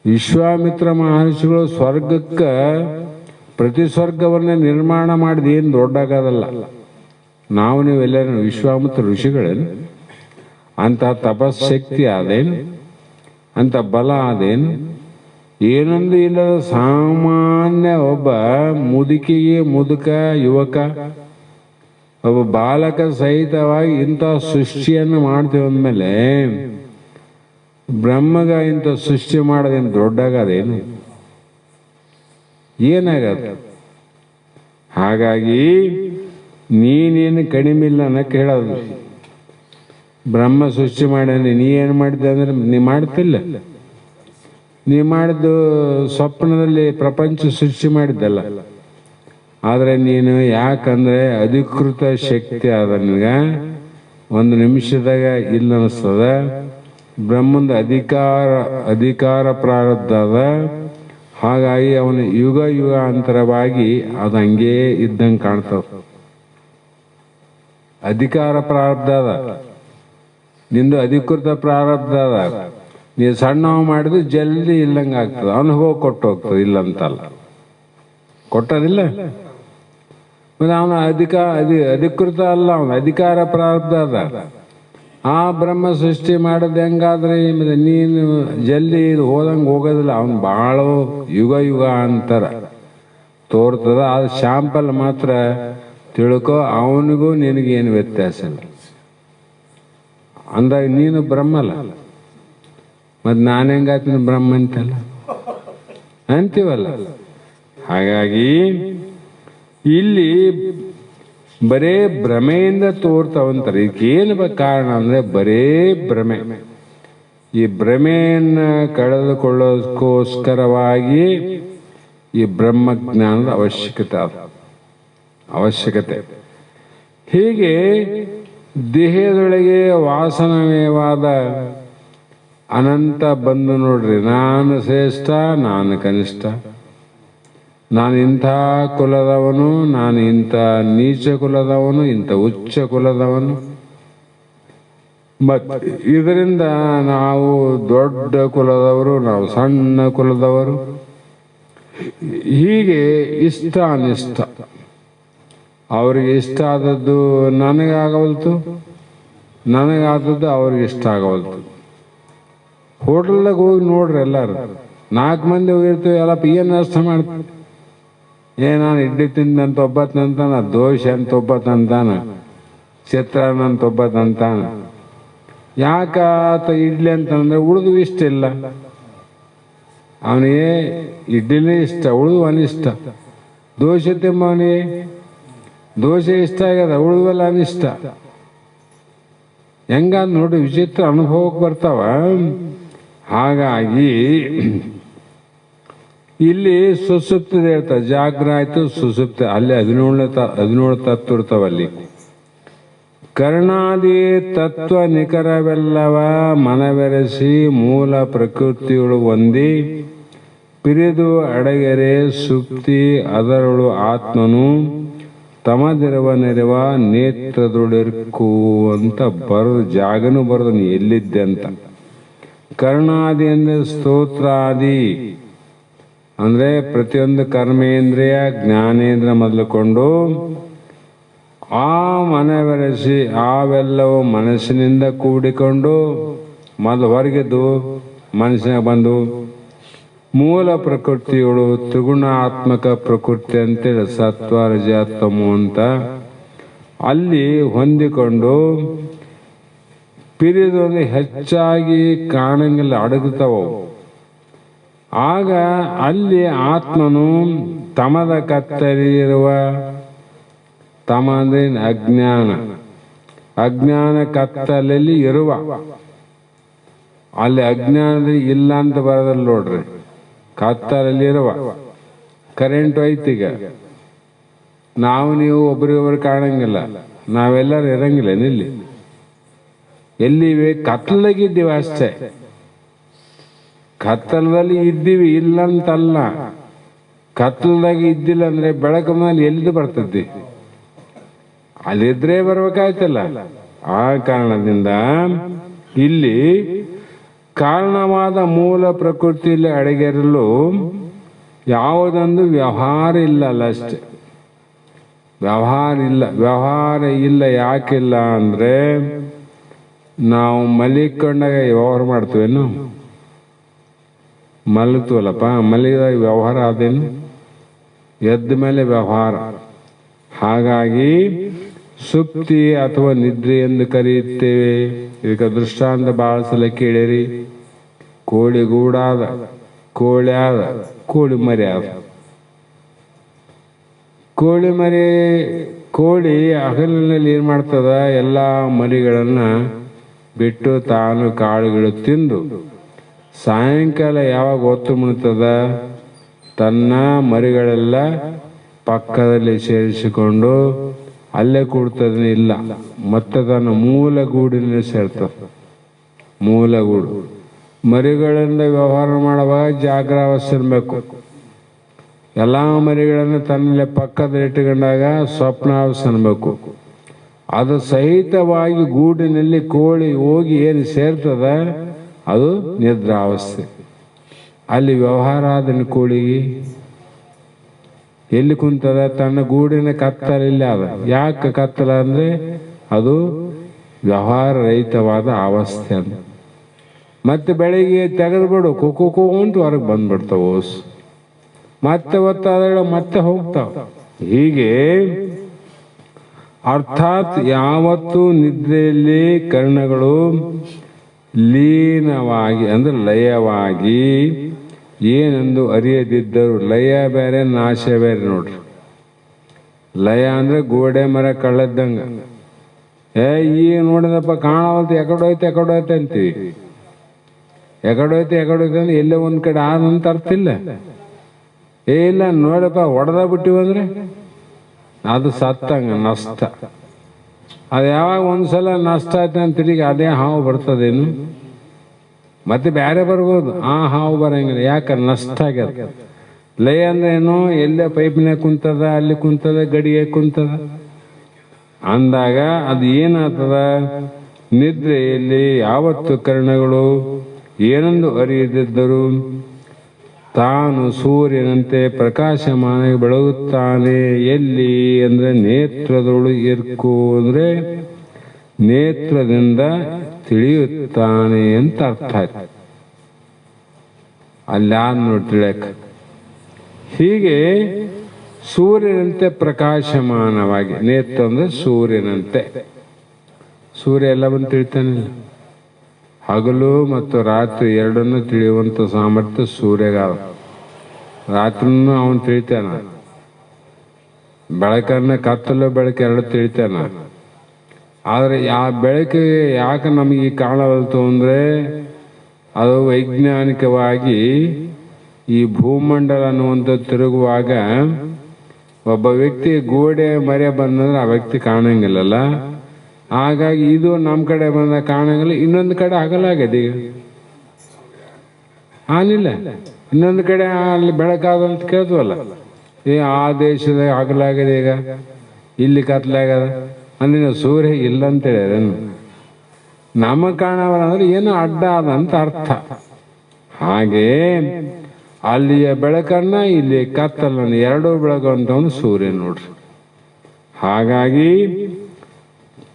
ವಿಶ್ವಾಮಿತ್ರ ಮಹರ್ಷಿಗಳು ಸ್ವರ್ಗಕ್ಕೆ ಪ್ರತಿ ಸ್ವರ್ಗವನ್ನ ನಿರ್ಮಾಣ ಮಾಡಿದ ಏನು ದೊಡ್ಡಾಗದಲ್ಲ. ನಾವು ನೀವೆಲ್ಲ ವಿಶ್ವಾಮಿತ್ರ ಋಷಿಗಳೇನು? ಅಂತ ತಪಶಕ್ತಿ ಆದೇನು? ಅಂತ ಬಲ ಆದೇನು? ಏನೊಂದು ಇಲ್ಲದ ಸಾಮಾನ್ಯ ಒಬ್ಬ ಮುದುಕ ಯುವಕ, ಒಬ್ಬ ಬಾಲಕ ಸಹಿತವಾಗಿ ಇಂಥ ಸೃಷ್ಟಿಯನ್ನು ಮಾಡ್ತೀವಿ ಅಂದಮೇಲೆ ಬ್ರಹ್ಮಗ ಇಂಥ ಸೃಷ್ಟಿ ಮಾಡೋದೇನು ದೊಡ್ಡಾಗದೇನು? ಏನಾಗದ? ಹಾಗಾಗಿ ನೀನೇನು ಕಡಿಮೆ ಇಲ್ಲ ಅನ್ನಕ್ಕೆ ಹೇಳೋದು. ಬ್ರಹ್ಮ ಸೃಷ್ಟಿ ಮಾಡ್ಯಾನೆ, ನೀ ಏನು ಮಾಡಿದ್ದೆ ಅಂದ್ರೆ ನೀ ಮಾಡ್ತಿಲ್ಲ. ನೀ ಮಾಡಿದ್ದು ಸ್ವಪ್ನದಲ್ಲಿ ಪ್ರಪಂಚ ಸೃಷ್ಟಿ ಮಾಡಿದ್ದಲ್ಲ. ಆದರೆ ನೀನು ಯಾಕಂದ್ರೆ ಅಧಿಕೃತ ಶಕ್ತಿ ಆದ ನಿನಗೆ ಒಂದು ನಿಮಿಷದಾಗ ಇಲ್ಲ ಅನಿಸ್ತದ. ಬ್ರಹ್ಮಂದ ಅಧಿಕಾರ ಪ್ರಾರಬ್ಧ ಅದ. ಹಾಗಾಗಿ ಅವನ ಯುಗ ಯುಗಾಂತರವಾಗಿ ಅದು ಹಂಗೇ ಇದ್ದಂಗೆ ಕಾಣ್ತದ. ಅಧಿಕಾರ ಪ್ರಾರಬ್ಧ ಅದ, ನಿಂದು ಅಧಿಕೃತ ಪ್ರಾರಬ್ಧ ಅದ. ನೀವು ಸಣ್ಣವು ಮಾಡಿದ್ರೆ ಜಲ್ದಿ ಇಲ್ಲಂಗೆ ಆಗ್ತದೆ. ಅನುಭವ ಕೊಟ್ಟು ಹೋಗ್ತದೆ, ಇಲ್ಲಂತಲ್ಲ, ಕೊಟ್ಟದಿಲ್ಲ. ಮತ್ತೆ ಅವನ ಅಧಿಕೃತ ಅಲ್ಲ, ಅವನ ಅಧಿಕಾರ ಪ್ರಾರಬ್ಧ ಅದ. ಆ ಬ್ರಹ್ಮ ಸೃಷ್ಟಿ ಮಾಡೋದು ಹೆಂಗಾದ್ರೆ ನೀನು ಜಲ್ದಿ ಇದು ಹೋದಂಗೆ ಹೋಗೋದಿಲ್ಲ. ಅವನು ಭಾಳ ಯುಗ ಅಂತರ ತೋರ್ತದ. ಅದು ಶಾಂಪಲ್ ಮಾತ್ರ ತಿಳ್ಕೊ, ಅವನಿಗೂ ನಿನಗೇನು ವ್ಯತ್ಯಾಸ ಇಲ್ಲ. ಅಂದಾಗ ನೀನು ಬ್ರಹ್ಮಲ್ಲ, ಮತ್ತು ನಾನು ಹೆಂಗಾತೀನಿ ಬ್ರಹ್ಮ ಅಂತಲ್ಲ ಅಂತೀವಲ್ಲ. ಹಾಗಾಗಿ ಇಲ್ಲಿ ಬರೇ ಭ್ರಮೆಯಿಂದ ತೋರ್ತಾವಂತಾರೆ. ಇದಕ್ಕೇನು ಕಾರಣ ಅಂದರೆ ಬರೇ ಭ್ರಮೆ. ಈ ಭ್ರಮೆಯನ್ನು ಕಳೆದುಕೊಳ್ಳೋದಕ್ಕೋಸ್ಕರವಾಗಿ ಈ ಬ್ರಹ್ಮಜ್ಞಾನದ ಅವಶ್ಯಕತೆ. ಹೀಗೆ ದೇಹದೊಳಗೆ ವಾಸನಮಯವಾದ ಅನಂತ ಬಂದು ನೋಡ್ರಿ. ನಾನು ಶ್ರೇಷ್ಠ, ನಾನು ಕನಿಷ್ಠ, ನಾನು ಇಂಥ ಕುಲದವನು, ನಾನು ಇಂಥ ನೀಚ ಕುಲದವನು, ಇಂಥ ಉಚ್ಚ ಕುಲದವನು. ಮತ್ತು ಇದರಿಂದ ನಾವು ದೊಡ್ಡ ಕುಲದವರು, ನಾವು ಸಣ್ಣ ಕುಲದವರು. ಹೀಗೆ ಇಷ್ಟ ಅನಿಷ್ಟ. ಅವ್ರಿಗೆ ಇಷ್ಟ ಆದದ್ದು ನನಗಾಗವಲ್ತು, ನನಗಾದದ್ದು ಅವ್ರಿಗೆ ಇಷ್ಟ ಆಗವಲ್ತು. ಹೋಟೆಲ್ದಾಗ ಹೋಗಿ ನೋಡ್ರಿ, ಎಲ್ಲರೂ 4 ಮಂದಿ ಹೋಗಿರ್ತೀವಿ. ಎಲ್ಲಪ್ಪ ಏನು ನಾಷ್ಟ ಮಾಡ್ತೀವಿ? ನಾನು ಇಡ್ಲಿ ತಿಂದಂತ ಒಬ್ಬತ್ತಂತಾನ, ದೋಸೆ ಅಂತ ಒಬ್ಬತ್ತಂತಾನ, ಚಿತ್ರಾನ್ನ ಅಂತ ಒಬ್ಬತ್ತಂತಾನ. ಯಾಕಾತ ಇಡ್ಲಿ ಅಂತಂದ್ರೆ ಉಳಿದು ಇಷ್ಟ ಇಲ್ಲ. ಅವನಿಗೆ ಇಡ್ಲಿನೇ ಇಷ್ಟ, ಉಳಿದು ಅನಿಷ್ಟ. ದೋಸೆ ತಿಂಬವನಿಗೆ ದೋಸೆ ಇಷ್ಟ ಆಗ್ಯದ, ಉಳಿದಲ್ಲ ಅನಿಷ್ಟ. ಹೆಂಗಾದ್ ನೋಡಿ, ವಿಚಿತ್ರ ಅನುಭವಕ್ಕೆ ಬರ್ತಾವ. ಹಾಗಾಗಿ ಇಲ್ಲಿ ಸುಸುಪ್ತಿ ಹೇಳ್ತಾರೆ, ಜಾಗ್ರ ಆಯ್ತು ಸುಸುಪ್ತಿ. ಅಲ್ಲಿ 17 ತತ್ವ ಇರ್ತಾವಲ್ಲಿ. ಕರ್ಣಾದಿ ತತ್ವ ನಿಖರವೆಲ್ಲವ ಮನವೆರೆಸಿ ಮೂಲ ಪ್ರಕೃತಿಗಳು ಹೊಂದಿ ಪಿರಿದು ಅಡಗೆರೆ ಸುಪ್ತಿ ಅದರಳು ಆತ್ಮನು ತಮದಿರುವ ನೆರವ ನೇತ್ರದೊಳಿರ್ಕು ಅಂತ ಬರೆದು ಜಾಗನೂ ಬರೆದು ನೀ ಎಲ್ಲಿದ್ದೆ ಅಂತ. ಕರ್ಣಾದಿ ಅಂದರೆ ಸ್ತೋತ್ರಾದಿ ಅಂದರೆ ಪ್ರತಿಯೊಂದು ಕರ್ಮೇಂದ್ರಿಯ ಜ್ಞಾನೇಂದ್ರ ಮೊದಲುಕೊಂಡು ಆ ಮನವೆರೆಸಿ ಅವೆಲ್ಲವೂ ಮನಸ್ಸಿನಿಂದ ಕೂಡಿಕೊಂಡು ಮೊದಲು ಹೊರಗಿದ್ದು ಮನಸ್ಸಿನಾಗ ಬಂದು ಮೂಲ ಪ್ರಕೃತಿಗಳು ತ್ರಿಗುಣಾತ್ಮಕ ಪ್ರಕೃತಿ ಅಂತೇಳಿ ಸತ್ವ ರಜ ತಮೋ ಅಂತ ಅಲ್ಲಿ ಹೊಂದಿಕೊಂಡು ಪಿರಿದು ಹೆಚ್ಚಾಗಿ ಕಾಣಂಗಿಲ್ಲ, ಅಡಗುತ್ತವ. ಆಗ ಅಲ್ಲಿ ಆತ್ಮನು ತಮದ ಕತ್ತಲಿರುವ, ತಮ ಅಂದ್ರೆ ಅಜ್ಞಾನ ಕತ್ತಲಲ್ಲಿ ಇರುವ. ಅಲ್ಲಿ ಅಜ್ಞಾನದಲ್ಲಿ ಇಲ್ಲ ಅಂತ ಬರೋದಲ್ಲ ನೋಡ್ರಿ, ಕತ್ತಲಲ್ಲಿರುವ. ಕರೆಂಟ್ ಐತೀಗ, ನಾವು ನೀವು ಒಬ್ರಿಗೊಬ್ರು ಕಾಣಂಗಿಲ್ಲ, ನಾವೆಲ್ಲರೂ ಇರಂಗಿಲ್ಲ. ಎಲ್ಲಿವೆ? ಕತ್ತಲಾಗಿದ್ದೀವಿ ಅಷ್ಟೇ. ಕತ್ತಲದಲ್ಲಿ ಇದ್ದೀವಿ, ಇಲ್ಲಂತಲ್ಲ. ಕತ್ತಲದಾಗ ಇದ್ದಿಲ್ಲ ಅಂದ್ರೆ ಬೆಳಕು ಮೇಲೆ ಎಲ್ಲಿದ್ದು ಬರ್ತದ್ದಿ? ಅಲ್ಲಿದ್ರೆ ಬರ್ಬೇಕಾಯ್ತಲ್ಲ. ಆ ಕಾರಣದಿಂದ ಇಲ್ಲಿ ಕಾರಣವಾದ ಮೂಲ ಪ್ರಕೃತಿಯಲ್ಲಿ ಅಡಗಿರಲು ಯಾವುದೊಂದು ವ್ಯವಹಾರ ಇಲ್ಲಲ್ಲ ಅಷ್ಟೆ. ವ್ಯವಹಾರ ಇಲ್ಲ. ಯಾಕಿಲ್ಲ ಅಂದ್ರೆ ನಾವು ಮಲಿಕೊಂಡಾಗ ವ್ಯವಹಾರ ಮಾಡ್ತೀವೇನು? ಮಲಗ್ತೀವಲ್ಲಪ್ಪ, ಮಲಗಿದಾಗ ವ್ಯವಹಾರ ಆದೇನು? ಎದ್ದ ಮೇಲೆ ವ್ಯವಹಾರ. ಹಾಗಾಗಿ ಸುಪ್ತಿ ಅಥವಾ ನಿದ್ರೆ ಎಂದು ಕರೆಯುತ್ತೇವೆ. ಇದಕ್ಕೆ ದೃಷ್ಟಾಂತ ಬಹಳ ಸಲ ಕೇಳಿರಿ. ಕೋಳಿ ಗೂಡಾದ, ಕೋಳಿ ಆದ, ಕೋಳಿ ಮರಿ ಆದ. ಕೋಳಿ ಹಗಲಿನಲ್ಲಿ ಏನ್ ಮಾಡ್ತದ? ಎಲ್ಲ ಮರಿಗಳನ್ನ ಬಿಟ್ಟು ತಾನು ಕಾಳುಗಳು ತಿಂದು ಸಾಯಂಕಾಲ ಯಾವಾಗ ಹೊತ್ತು ಮುಣ್ತದ, ತನ್ನ ಮರಿಗಳೆಲ್ಲ ಪಕ್ಕದಲ್ಲಿ ಸೇರಿಸಿಕೊಂಡು ಅಲ್ಲೇ ಕೂಡ್ತದೆ ಇಲ್ಲ, ಮತ್ತೆ ತನ್ನ ಮೂಲ ಗೂಡಿನಲ್ಲಿ ಸೇರ್ತದೆ. ಮೂಲ ಗೂಡು ಮರಿಗಳಿಂದ ವ್ಯವಹಾರ ಮಾಡುವಾಗ ಜಾಗ್ರವಸ್ಥೆ ಇರಬೇಕು. ಎಲ್ಲ ಮರಿಗಳನ್ನು ತನ್ನಲ್ಲಿ ಪಕ್ಕದಲ್ಲಿ ಇಟ್ಟುಕೊಂಡಾಗ ಸ್ವಪ್ನಾವಸ್ಥೆ ಅನ್ಬೇಕು. ಅದು ಸಹಿತವಾಗಿ ಗೂಡಿನಲ್ಲಿ ಕೋಳಿ ಹೋಗಿ ಏನು ಸೇರ್ತದ ಅದು ನಿದ್ರಾವಸ್ಥೆ. ಅಲ್ಲಿ ವ್ಯವಹಾರ ಆದ ಕೋಳಿಗೆ ಎಲ್ಲಿ ಕುಂತದ? ತನ್ನ ಗೂಡಿನ ಕತ್ತಲಿಲ್ಲ. ಅದ ಯಾಕೆ ಕತ್ತಲ ಅಂದ್ರೆ ಅದು ವ್ಯವಹಾರ ರಹಿತವಾದ ಅವಸ್ಥೆ ಅಂತ. ಮತ್ತೆ ಬೆಳಿಗ್ಗೆ ತೆಗೆದ್ಬಿಡು ಕುಕ್ಕು ಅಂತ ಹೊರಗೆ ಬಂದ್ಬಿಡ್ತಾವ ಓಸ್, ಮತ್ತೆ ಒತ್ತಾದ ಮತ್ತೆ ಹೋಗ್ತಾವ. ಹೀಗೆ ಅರ್ಥಾತ್ ಯಾವತ್ತು ನಿದ್ರೆಯಲ್ಲಿ ಕರ್ಣಗಳು ಲೀನವಾಗಿ ಅಂದ್ರೆ ಲಯವಾಗಿ ಏನೆಂದು ಅರಿಯದಿದ್ದರು. ಲಯ ಬೇರೆ ನಾಶ ಬೇರೆ ನೋಡ್ರಿ. ಲಯ ಅಂದ್ರೆ ಗೋಡೆ ಮರ ಕಳ್ಳದ್ದಂಗ. ಈಗ ನೋಡಿದಪ್ಪ ಕಾಣವಲ್ತು, ಎಕಡೋಯ್ತು ಅಂತೀವಿ. ಎಕಡೋಯ್ತು ಅಂದ್ರೆ ಎಲ್ಲೇ ಒಂದ್ ಕಡೆ ಆದಂತ ಅರ್ಥ ಇಲ್ಲ. ಇಲ್ಲ ನೋಡಪ್ಪ ಹೊಡೆದ ಬಿಟ್ಟಿವಂದ್ರೆ ಅದು ಸತ್ತಂಗ ನಷ್ಟ. ಅದು ಯಾವಾಗ ಒಂದ್ಸಲ ನಷ್ಟ ಆಯ್ತು ಅಂತ ತಿರುಗಿ ಅದೇ ಹಾವು ಬರ್ತದೇನು? ಮತ್ತೆ ಬೇರೆ ಬರ್ಬೋದು, ಆ ಹಾವು ಬರಂಗಿಲ್ಲ. ಯಾಕೆ? ನಷ್ಟ ಆಗ್ಯದ. ಲಯ ಅಂದ್ರೆ ಏನು? ಎಲ್ಲೇ ಪೈಪ್ನ ಕುಂತದ, ಅಲ್ಲಿ ಕುಂತದ, ಗಡಿಗೆ ಕುಂತದ ಅಂದಾಗ ಅದು ಏನಾಗ್ತದ? ನಿದ್ರೆಯಲ್ಲಿ ಯಾವತ್ತು ಕರ್ಣಗಳು ಏನೆಂದು ಅರಿಯದಿದ್ದರು ತಾನು ಸೂರ್ಯನಂತೆ ಪ್ರಕಾಶಮಾನ ಬೆಳಗುತ್ತಾನೆ. ಎಲ್ಲಿ ಅಂದ್ರೆ ನೇತ್ರದೊಳು ಇರ್ಕು ಅಂದ್ರೆ ನೇತ್ರದಿಂದ ತಿಳಿಯುತ್ತಾನೆ ಅಂತ ಅರ್ಥ ಆಯ್ತು. ಅಲ್ಲಿ ನೋಡಿ ತಿಳಿಯಕ. ಹೀಗೆ ಸೂರ್ಯನಂತೆ ಪ್ರಕಾಶಮಾನವಾಗಿ, ನೇತ್ರ ಅಂದ್ರೆ ಸೂರ್ಯನಂತೆ. ಸೂರ್ಯ ಎಲ್ಲ ಬಂದು ತಿಳಿತಾನಿಲ್ಲ. ಹಗಲು ಮತ್ತು ರಾತ್ರಿ ಎರಡನ್ನು ತಿಳಿಯುವಂತ ಸಾಮರ್ಥ್ಯ ಸೂರ್ಯಗಾಲ. ರಾತ್ರಿನೂ ಅವನು ತಿಳಿತಾನ, ಬೆಳಕನ್ನ ಕತ್ತಲು ಬೆಳಕು ಎರಡು ತಿಳಿತಾನ. ಆದರೆ ಆ ಬೆಳಕಿಗೆ ಯಾಕೆ ನಮಗೆ ಕಾಣವಲ್ತು ಅಂದ್ರೆ ಅದು ವೈಜ್ಞಾನಿಕವಾಗಿ ಈ ಭೂಮಂಡಲ ಅನ್ನುವಂಥ ತಿರುಗುವಾಗ ಒಬ್ಬ ವ್ಯಕ್ತಿ ಗೋಡೆ ಮರೆ ಬಂದಂದ್ರೆ ಆ ವ್ಯಕ್ತಿ ಕಾಣಂಗಿಲ್ಲಲ್ಲ. ಹಾಗಾಗಿ ಇದು ನಮ್ಮ ಕಡೆ ಬಂದ ಕಾಣಂಗಿಲ್ಲ, ಇನ್ನೊಂದು ಕಡೆ ಆಗಲಾಗದೆ. ಈಗ ಆನಿಲ್ಲ, ಇನ್ನೊಂದು ಕಡೆ ಅಲ್ಲಿ ಬೆಳಕಾದಂತ ಕೇಳ್ತವಲ್ಲ, ಆ ದೇಶದಾಗ ಆಗಲಾಗದೆ, ಈಗ ಇಲ್ಲಿ ಕತ್ಲಾಗದ ಅಂದ್ರೆ ಸೂರ್ಯ ಇಲ್ಲ ಅಂತ ಹೇಳಿದೇನು? ನಮ್ಮ ಕಾಣವಲ್ಲ ಅಂದ್ರೆ ಏನೋ ಅಡ್ಡ ಆದಂತ ಅರ್ಥ. ಹಾಗೆ ಅಲ್ಲಿಯ ಬೆಳಕನ್ನ ಇಲ್ಲಿ ಕತ್ತಲನ್ನ ಎರಡೂ ಬೆಳಗುವಂತವನು ಸೂರ್ಯ ನೋಡ್ರಿ. ಹಾಗಾಗಿ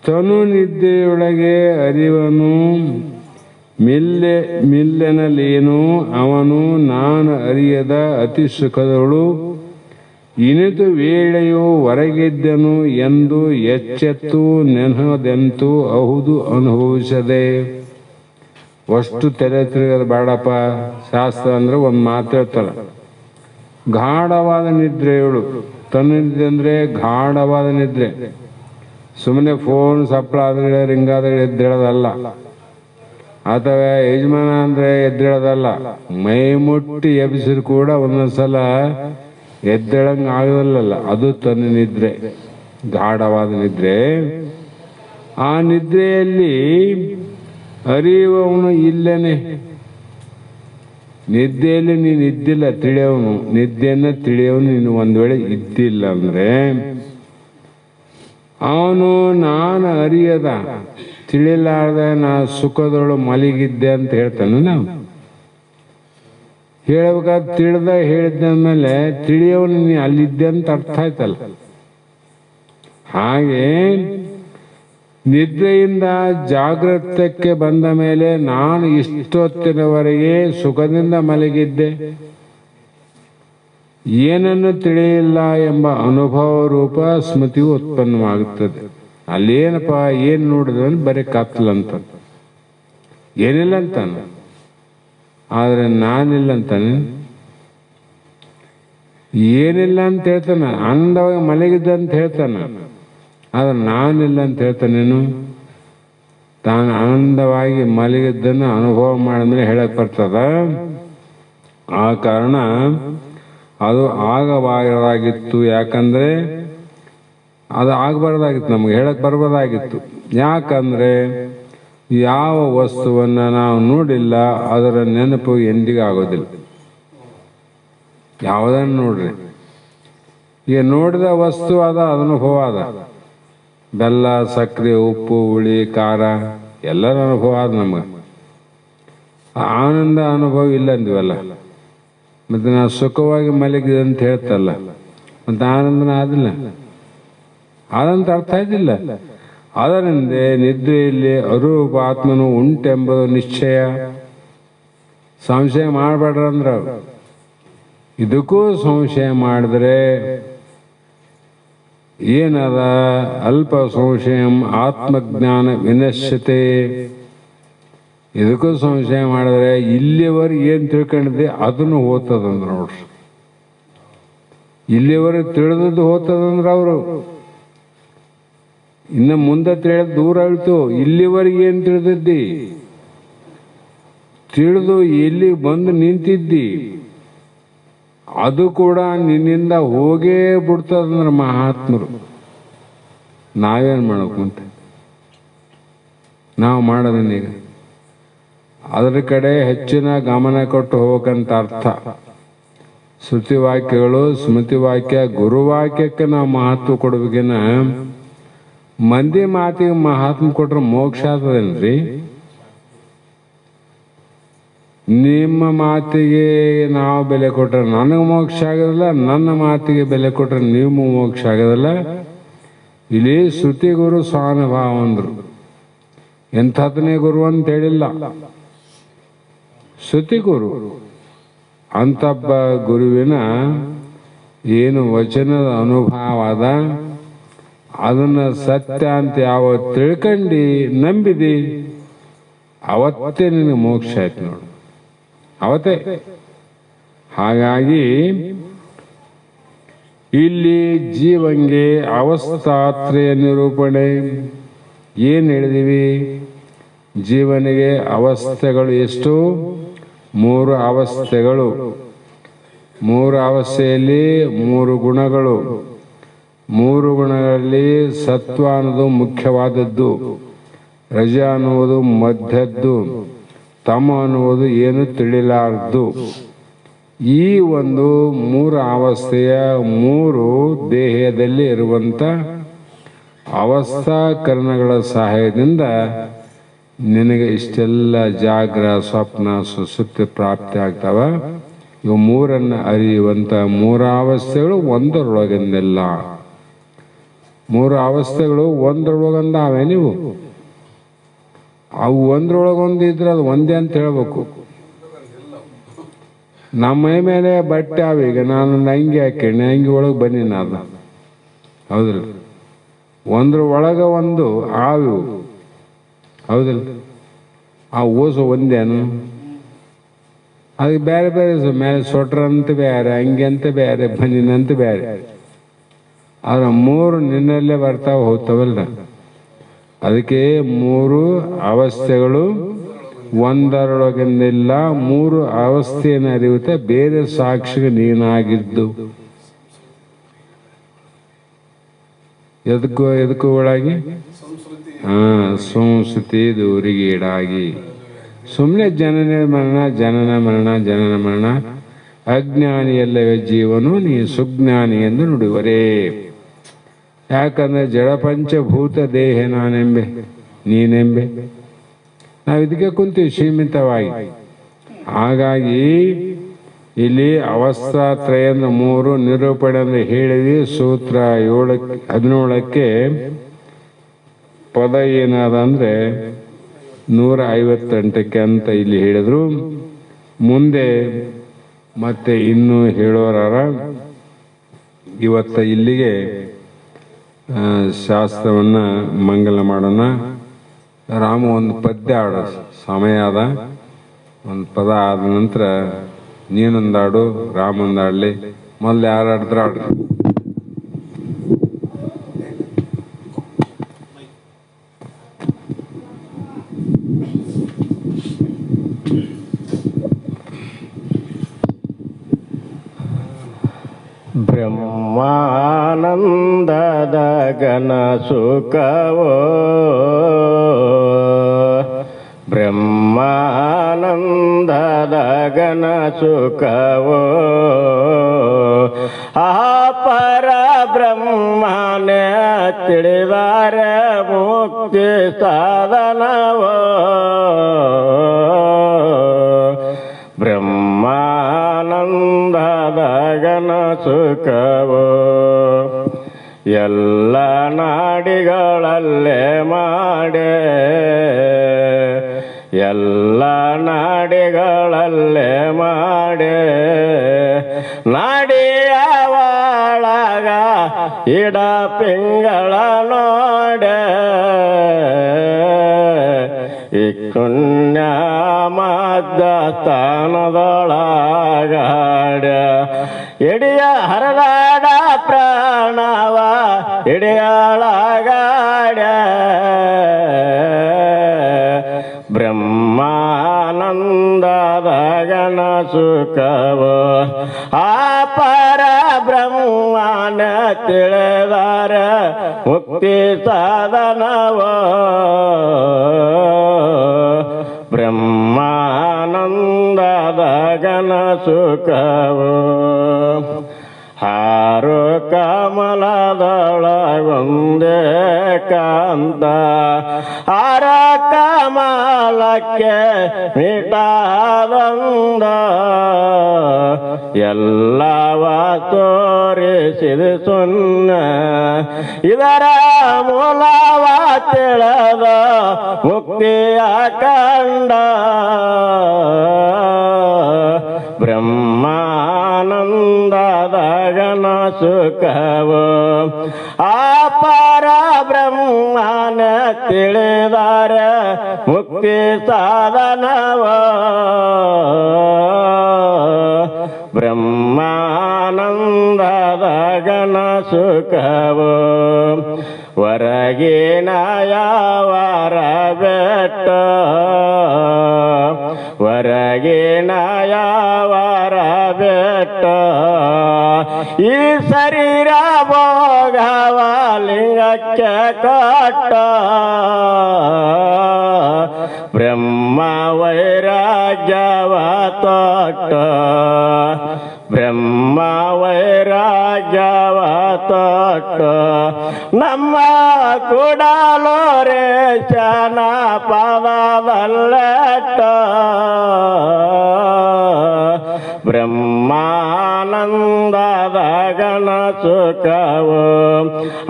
ತನು ನಿದ್ದೆಯೊಳಗೆ ಅರಿವನು ಮಿಲ್ಲೆನಲ್ಲೇನು ಅವನು ನಾನು ಅರಿಯದ ಅತಿ ಸುಖದವಳು ಇನಿತು ವೇಳೆಯು ಹೊರಗಿದ್ದನು ಎಂದು ಎಚ್ಚೆತ್ತು ನೆನದೆಂತು ಅಹುದು ಅನುಭವಿಸದೆ. ಅಷ್ಟು ತಲೆ ತಿರುಗದ ಬೇಡಪ್ಪ. ಶಾಸ್ತ್ರ ಅಂದ್ರೆ ಒಂದು ಮಾತು ಹೇಳ್ತಾರ, ಗಾಢವಾದ ನಿದ್ರೆಯಳು. ತನ್ನ ನಿದ್ರೆ ಅಂದ್ರೆ ಗಾಢವಾದ ನಿದ್ರೆ. ಸುಮ್ಮನೆ ಫೋನ್ ಸಪ್ಲ ಆದ್ರೆ ರಿಂಗಾದ್ರೆ ಎದ್ದೇಳೋದಲ್ಲ, ಅಥವಾ ಯಜಮಾನ ಅಂದ್ರೆ ಎದ್ದೇಳೋದಲ್ಲ. ಮೈ ಮುಟ್ಟಿ ಎಬ್ಸಿರು ಕೂಡ ಒಂದೊಂದ್ಸಲ ಎದ್ದೇಳಂಗ ಆಗೋದಲ್ಲ. ಅದು ತನ್ನ ನಿದ್ರೆ, ಗಾಢವಾದ ನಿದ್ರೆ. ಆ ನಿದ್ರೆಯಲ್ಲಿ ಅರಿಯುವವನು ಇಲ್ಲೇನೆ. ನಿದ್ದೆಯಲ್ಲಿ ನೀನು ಇದ್ದಿಲ್ಲ, ತಿಳಿಯವನು. ನಿದ್ದೆಯನ್ನ ತಿಳಿಯವನು ನೀನು ಒಂದ್ ವೇಳೆ ಇದ್ದಿಲ್ಲ ಅಂದ್ರೆ ಅವನು ನಾನು ಅರಿಯದ ತಿಳಿಲಾರ್ದ ನಾ ಸುಖದೊಳು ಮಲಗಿದ್ದೆ ಅಂತ ಹೇಳ್ತಾನೆ. ನಾವು ಹೇಳ್ಬೇಕಾದ್ರೆ ತಿಳಿದ ಹೇಳಿದ್ಮೇಲೆ ತಿಳಿಯವನು ನೀ ಅಲ್ಲಿದ್ದೆ ಅಂತ ಅರ್ಥ ಆಯ್ತಲ್ಲ. ಹಾಗೆ ನಿದ್ರೆಯಿಂದ ಜಾಗೃತಕ್ಕೆ ಬಂದ ಮೇಲೆ ನಾನು ಇಷ್ಟೊತ್ತಿನವರೆಗೆ ಸುಖದಿಂದ ಮಲಗಿದ್ದೆ, ಏನನ್ನು ತಿಳಿಯಿಲ್ಲ ಎಂಬ ಅನುಭವ ರೂಪ ಸ್ಮೃತಿಯು ಉತ್ಪನ್ನವಾಗುತ್ತದೆ. ಅಲ್ಲೇನಪ್ಪ ಏನ್ ನೋಡಿದ್ರೆ ಬರೀ ಕತ್ಲಂತ, ಏನಿಲ್ಲ ಅಂತಾನೆ. ಆದ್ರೆ ನಾನಿಲ್ಲ ಅಂತಾನೆ, ಏನಿಲ್ಲ ಅಂತ ಹೇಳ್ತಾನ. ಅಂದವಾಗ ಮಲಗಿದ್ದ ಅಂತ ಹೇಳ್ತಾನ, ಆದ್ರೆ ನಾನಿಲ್ಲ ಅಂತ ಹೇಳ್ತಾನೇನು? ತಾನು ಆನಂದವಾಗಿ ಮಲಗಿದ್ದನ್ನು ಅನುಭವ ಮಾಡಿದ್ರೆ ಹೇಳಕ್ ಬರ್ತದ. ಆ ಕಾರಣ ಅದು ಆಗಬಾರದಾಗಿತ್ತು. ಯಾಕಂದರೆ ಅದು ಆಗಬಾರ್ದಾಗಿತ್ತು, ನಮ್ಗೆ ಹೇಳಕ್ಕೆ ಬರಬಾರ್ದಾಗಿತ್ತು. ಯಾಕಂದರೆ ಯಾವ ವಸ್ತುವನ್ನು ನಾವು ನೋಡಿಲ್ಲ ಅದರ ನೆನಪು ಎಂದಿಗೂ ಆಗೋದಿಲ್ಲ. ಯಾವುದನ್ನು ನೋಡ್ರಿ, ಈಗ ನೋಡಿದ ವಸ್ತು ಅದ, ಅನುಭವ ಅದ. ಬೆಲ್ಲ, ಸಕ್ಕರೆ, ಉಪ್ಪು, ಹುಳಿ, ಖಾರ ಎಲ್ಲರ ಅನುಭವ ಅದ ನಮ್ಗೆ. ಆನಂದ ಅನುಭವ ಇಲ್ಲ ಅಂದ್ವಲ್ಲ. ಮತ್ತು ನಾವು ಸುಖವಾಗಿ ಮಲಗಿದೆ ಅಂತ ಹೇಳ್ತಲ್ಲ, ಮತ್ತು ಆನಂದನ ಆದಿಲ್ಲ, ಆದಂತ ಅರ್ಥ ಇದ್ದಿಲ್ಲ. ಅದರಿಂದ ನಿದ್ರೆಯಲ್ಲಿ ಅರೂಪ ಆತ್ಮನು ಉಂಟೆಂಬುದು ನಿಶ್ಚಯ. ಸಂಶಯ ಮಾಡಬೇಡ್ರಂದ್ರ, ಇದಕ್ಕೂ ಸಂಶಯ ಮಾಡಿದ್ರೆ ಏನದ? ಅಲ್ಪ ಸಂಶಯಂ ಆತ್ಮಜ್ಞಾನ ವಿನಶ್ಯತೆ. ಇದಕ್ಕೂ ಸಂಶಯ ಮಾಡಿದ್ರೆ ಇಲ್ಲಿವರೆಗೆ ಏನು ತಿಳ್ಕೊಂಡಿದ್ದೆ ಅದನ್ನು ಹೋಗ್ತದಂದ್ರ ನೋಡ್ರಿ. ಇಲ್ಲಿವರೆಗೆ ತಿಳಿದದ್ದು ಹೋಗ್ತದಂದ್ರ ಅವರು ಇನ್ನು ಮುಂದೆ ತಿಳಿದ ದೂರ ಆಯ್ತು. ಇಲ್ಲಿವರೆಗೆ ಏನು ತಿಳಿದಿದ್ದಿ, ತಿಳಿದು ಎಲ್ಲಿ ಬಂದು ನಿಂತಿದ್ದಿ, ಅದು ಕೂಡ ನಿನ್ನಿಂದ ಹೋಗೇ ಬಿಡ್ತದಂದ್ರೆ ಮಹಾತ್ಮರು. ನಾವೇನು ಮಾಡೋಕ್ಕಂತ ನಾವು ಮಾಡೋದನ್ನೀಗ ಅದರ ಕಡೆ ಹೆಚ್ಚಿನ ಗಮನ ಕೊಟ್ಟು ಹೋಗಕ್ಕಂತ ಅರ್ಥ. ಶ್ರುತಿವಾಕ್ಯಗಳು, ಸ್ಮೃತಿವಾಕ್ಯ, ಗುರುವಾಕ್ಯಕ್ಕೆ ನಾವು ಮಹತ್ವ ಕೊಡ್ಬೇಕಿನ ಮಂದಿ ಮಾತಿಗೆ ಮಹಾತ್ಮ ಕೊಟ್ರೆ ಮೋಕ್ಷ ಆಗ್ತದೇನ್ರಿ? ನಿಮ್ಮ ಮಾತಿಗೆ ನಾವು ಬೆಲೆ ಕೊಟ್ರೆ ನನಗೆ ಮೋಕ್ಷ ಆಗೋದಿಲ್ಲ, ನನ್ನ ಮಾತಿಗೆ ಬೆಲೆ ಕೊಟ್ರೆ ನೀವು ಮೋಕ್ಷ ಆಗೋದಿಲ್ಲ. ಇಲ್ಲಿ ಶ್ರುತಿ ಗುರು ಸ್ವಾನುಭಾವ ಅಂದ್ರು. ಎಂಥದನೇ ಗುರು ಅಂತ ಹೇಳಿಲ್ಲ, ಶ್ರುತಿ ಗುರು. ಅಂತಬ್ಬ ಗುರುವಿನ ಏನು ವಚನದ ಅನುಭವ ಅದ, ಅದನ್ನು ಸತ್ಯ ಅಂತ ಯಾವ ತಿಳ್ಕಂಡು ನಂಬಿದಿ ಅವತ್ತೇ ನಿನಗೆ ಮೋಕ್ಷ ಆಯ್ತು ನೋಡು, ಅವತ್ತೇ. ಹಾಗಾಗಿ ಇಲ್ಲಿ ಜೀವಂಗೆ ಅವಸ್ಥಾತ್ರಯ ನಿರೂಪಣೆ ಏನು ಹೇಳಿದೀವಿ? ಜೀವನಿಗೆ ಅವಸ್ಥೆಗಳು ಎಷ್ಟು? 3 ಅವಸ್ಥೆಗಳು. 3 ಅವಸ್ಥೆಯಲ್ಲಿ 3 ಗುಣಗಳು. 3 ಗುಣಗಳಲ್ಲಿ ಸತ್ವ ಅನ್ನೋದು ಮುಖ್ಯವಾದದ್ದು, ರಜ ಅನ್ನುವುದು ಮಧ್ಯದ್ದು, ತಮ ಅನ್ನುವುದು ಏನು ತಿಳಿಲಾರದ್ದು. ಈ ಒಂದು 3 ಅವಸ್ಥೆಯ 3 ದೇಹದಲ್ಲಿ ಇರುವಂಥ ಅವಸ್ಥಾಕರಣಗಳ ಸಹಾಯದಿಂದ ನಿನಗೆ ಇಷ್ಟೆಲ್ಲ ಜಾಗ್ರ, ಸ್ವಪ್ನ, ಸುಸುಪ್ತಿ ಪ್ರಾಪ್ತಿ ಆಗ್ತಾವ. ಇವು 3 ಅರಿಯುವಂಥ 3 ಅವಸ್ಥೆಗಳು ಒಂದರೊಳಗಿಂದೆಲ್ಲ. 3 ಅವಸ್ಥೆಗಳು ಒಂದರೊಳಗಂದಾವೆ. ನೀವು ಅವು ಒಂದ್ರೊಳಗೊಂದು ಇದ್ರೆ ಅದು ಒಂದೇ ಅಂತ ಹೇಳ್ಬೇಕು. ನಮ್ಮ ಮೈ ಮೇಲೆ ಬಟ್ಟೆ ಅವೀಗ ನಾನು ಅಂಗಿ ಹಾಕೇನೆ, ಅಂಗಿ ಒಳಗೆ ಬನ್ನಿ ನಾನು, ಹೌದಿಲ್ಲ? ಒಂದ್ರ ಒಳಗೆ ಒಂದು ಆವು, ಹೌದಿಲ್ಲ? ಆ ಓಸು ಒಂದೇನು? ಅದಕ್ಕೆ ಬೇರೆ ಬೇರೆ ಮೇಲೆ ಸ್ವೆಟ್ರ್ ಅಂತ ಬೇರೆ, ಅಂಗಿ ಅಂತ ಬೇರೆ, ಬನ್ನಿನಂತ ಬೇರೆ. ಆದ್ರೆ 3 ನಿನ್ನಲ್ಲೇ ಬರ್ತಾವ ಹೋಗ್ತಾವಲ್ಲ. ಅದಕ್ಕೆ 3 ಅವಸ್ಥೆಗಳು ಒಂದರೊಳಗಿಂದಿಲ್ಲ. 3 ಅವಸ್ಥೆಯನ್ನು ಅರಿಯುತ್ತೆ ಬೇರೆ ಸಾಕ್ಷಿಗೆ ನೀನಾಗಿದ್ದು. ಎದಕ್ಕೂ ಒಳಗೆ ಸಂಸ್ಕೃತಿ ದೂರಿಗೀಡಾಗಿ ಸುಮ್ಮನೆ ಜನನ ಮರಣ, ಜನನ ಮರಣ, ಜನನ ಮರಣ. ಅಜ್ಞಾನಿಯಲ್ಲವೇ ಜೀವನು, ನೀ ಸುಜ್ಞಾನಿ ಎಂದು ನುಡಿವರೇ. ಯಾಕಂದ್ರೆ ಜಡಪಂಚಭೂತ ದೇಹ ನಾನೆಂಬೆ, ನೀನೆಂಬೆ. ನಾವು ಇದಕ್ಕೆ ಕುಂತೀವಿ ಸೀಮಿತವಾಗಿ. ಹಾಗಾಗಿ ಇಲ್ಲಿ ಅವಸ್ಥಾತ್ರಯದ 3 ನಿರೂಪಣೆ ಅಂದ್ರೆ ಹೇಳಿದ್ವಿ. ಸೂತ್ರ 17ಕ್ಕೆ ಪದ ಏನಾದ ಅಂದ್ರೆ 158ಕ್ಕೆ ಅಂತ ಇಲ್ಲಿ ಹೇಳಿದ್ರು. ಮುಂದೆ ಮತ್ತೆ ಇನ್ನೂ ಹೇಳೋರಾರ. ಇವತ್ತ ಇಲ್ಲಿಗೆ ಶಾಸ್ತ್ರವನ್ನ ಮಂಗಲ ಮಾಡೋಣ. ರಾಮ ಒಂದು ಪದ್ಯ ಆಡೋ ಸಮಯ ಅದ. ಒಂದು ಪದ ಆದ ನಂತರ ನೀನೊಂದಾಡು, ರಾಮೊಂದಾಡ್ಲಿ. ಮೊದಲು ಯಾರು ಆಡಿದ್ರೆ ಆಡ್ರಿ. ಬ್ರಹ್ಮಾನಂದದ ಘನ ಸುಖವೋ ಬ್ರಹ್ಮಾನಂದದ ಘನ ಸುಖವೋ ಆ ಪರ ಬ್ರಹ್ಮನೇ ತಿಳಿದರೆ ಮುಕ್ತಿ ಸಾಧನವೋ ಬ್ರಹ್ಮಾನಂದದ ಘನ ಸುಖವೋ ಎಲ್ಲ ನಾಡಿಗಳಲ್ಲೇ ಮಾಡೆ ಎಲ್ಲ ನಾಡಿಗಳಲ್ಲೇ ಮಾಡೆ ನಾಡಿಯ ಒಳಗ ಇಡ ಪಿಂಗಳ ನೋಡೆ ಈ ಪುಣ್ಯ ಮದ್ದ ಸ್ಥಾನದೊಳಗಾಡ ಎಡಿಯ ಹರದಾಡ ಪ್ರಾಣವ ಎಡೆಯೊಳಗಾಡ ಬ್ರಹ್ಮಾನಂದದ ಘನ ಸುಖವೋ ಆ ಪರ ಬ್ರಹ್ಮನ ತಿಳಿದಾರ ಮುಕ್ತಿ ಸಾಧನವೋ ಬ್ರಹ್ಮಾನಂದದ ಘನ ಸುಖವೋ ಹಾರು ಕಮಲದೊಳಗೊಂದೇ ಕಾಂತ ಹಾರ ಕಮಲಕ್ಕೆ ಮಿಟಾದಂದ ಎಲ್ಲವ ತೋರಿಸಿದ ಸುನ್ನ ಇದರ ಮೂಲವ ತಿಳಿದ ಮುಕ್ತಿಯ ಕಂಡ ಬ್ರಹ್ಮಾನಂದದ ಘನ ಸುಖವೋ ಆ ಪರ ಬ್ರಹ್ಮನ ತಿಳಿದಾರ ಮುಕ್ತಿ ಸಾಧನವೋ ಬ್ರಹ್ಮಾನಂದದ ಘನ ಸುಖವೋ ಹೊರಗಿನ ಯಾವರ ಬೆಟ್ಟ ಹೊರಗಿನ ಯಾವರ ಬೆಟ್ಟ ಈ ಶರೀರ ಭೋಗವ ಲಿಂಗಕ್ಕೆ ಕೊಟ್ಟ ಬ್ರಹ್ಮ ವೈರಾಗ್ಯವ ತೊಟ್ಟ ಬ್ರಹ್ಮ ವೈರಾಗ್ಯವ ತೊಟ್ಟ ನಮ್ಮ ಕುಡಲೋರೇಶನ ಪದದಲ್ಲೆಟ್ಟ ಬ್ರಹ್ಮಾನಂದದ ಘನ ಸುಖವೋ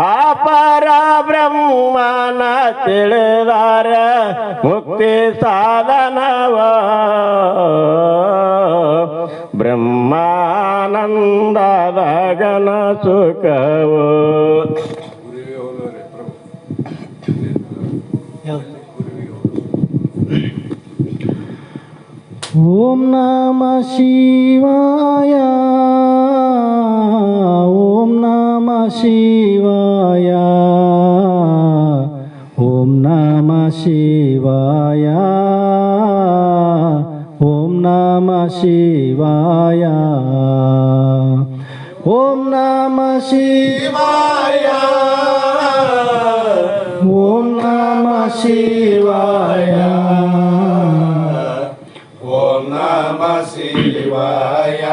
ಆ ಪರ ಬ್ರಹ್ಮನ ತಿಳಿದಾರ ಮುಕ್ತಿ ಸಾಧನವೋ ಬ್ರಹ್ಮಾನಂದದ ಘನ ಸುಖವೋ ಓಂ ನಮಃ ಶಿವಾಯ ಓಂ ನಮಃ ಶಿವಾಯ ಓಂ ನಮಃ ಶಿವಾಯ ಓಂ ನಮಃ ಶಿವಾಯ ಓಂ ನಮಃ ಶಿವಾಯ ಓಂ ನಮಃ ಶಿವಾಯ ಓಂ ನಮಃ ಶಿವಾಯ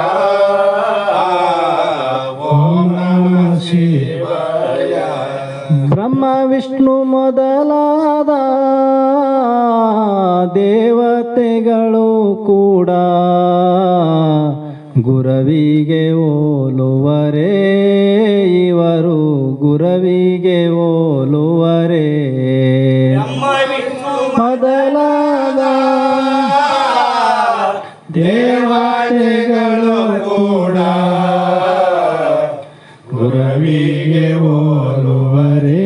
ಓಂ ನಮಃ ಶಿವಾಯ ಬ್ರಹ್ಮ ವಿಷ್ಣು ಮೊದಲಾದ ದೇವತೆಗಳು ಕೂಡ ಗುರವಿಗೆ ಓಲುವರೇ ಇವರು ಗುರವಿಗೆ ಓಲುವರೇ ಮೊದಲಾದ ದೇವತೆಗಳು ಕೂಡ ಗುರವಿಗೆ ಓಲುವರೇ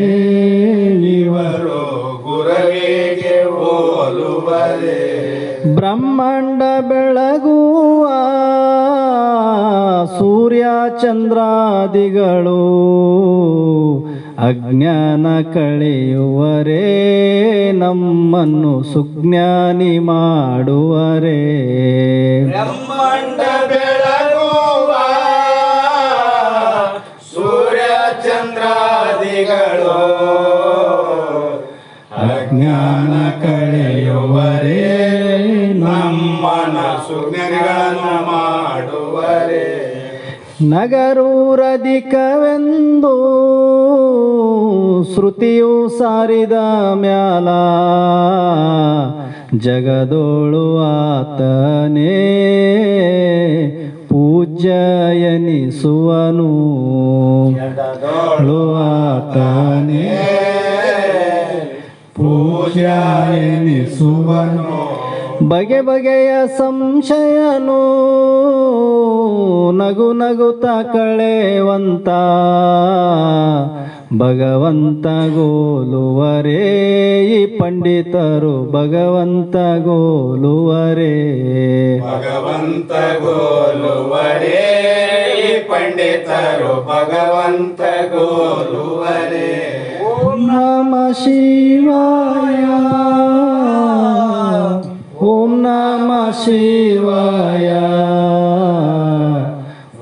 ಇವರು ಗುರವಿಗೆ ಓಲುವರೇ ಬ್ರಹ್ಮಾಂಡ ಬೆಳಗುವ ಸೂರ್ಯ ಚಂದ್ರಾದಿಗಳು ಅಜ್ಞಾನ ಕಳೆಯುವರೇ ನಮ್ಮನ್ನು ಸುಜ್ಞಾನಿ ಮಾಡುವರೇ ಬ್ರಹ್ಮಾಂಡ ಬೆಳಗುವ ಅಜ್ಞಾನ ಕಳೆಯುವರೇ ನಮ್ಮನ ಸುಜ್ಞಾನಿಗಳನ್ನು ಮಾಡುವರೇ ನಗರೂರಧಿಕವೆಂದು ಶ್ರುತಿಯು ಸಾರಿದ ಮ್ಯಾಲ ಜಗದೋಳು ಆತನೇ ಪೂಜ್ಯ ಎನಿಸುವನು ಜಗದೋಳು ಆತನೇ ಪೂಜ್ಯ ಎನಿಸುವನು ಬಗೆ ಬಗೆಯ ಸಂಶಯನು ನಗು ನಗುತ್ತ ಕಳೆವಂತ ಭಗವಂತ ಗೋಲುವರೇ ಈ ಪಂಡಿತರು ಭಗವಂತ ಗೋಲುವರೇ ಭಗವಂತ ಗೋಲುವರೇ ಈ ಪಂಡಿತರು ಭಗವಂತ ಗೋಲುವರೇ ಓಂ ನಮ ಶಿವಾಯ ಓಂ ನಮ ಶಿವಾಯ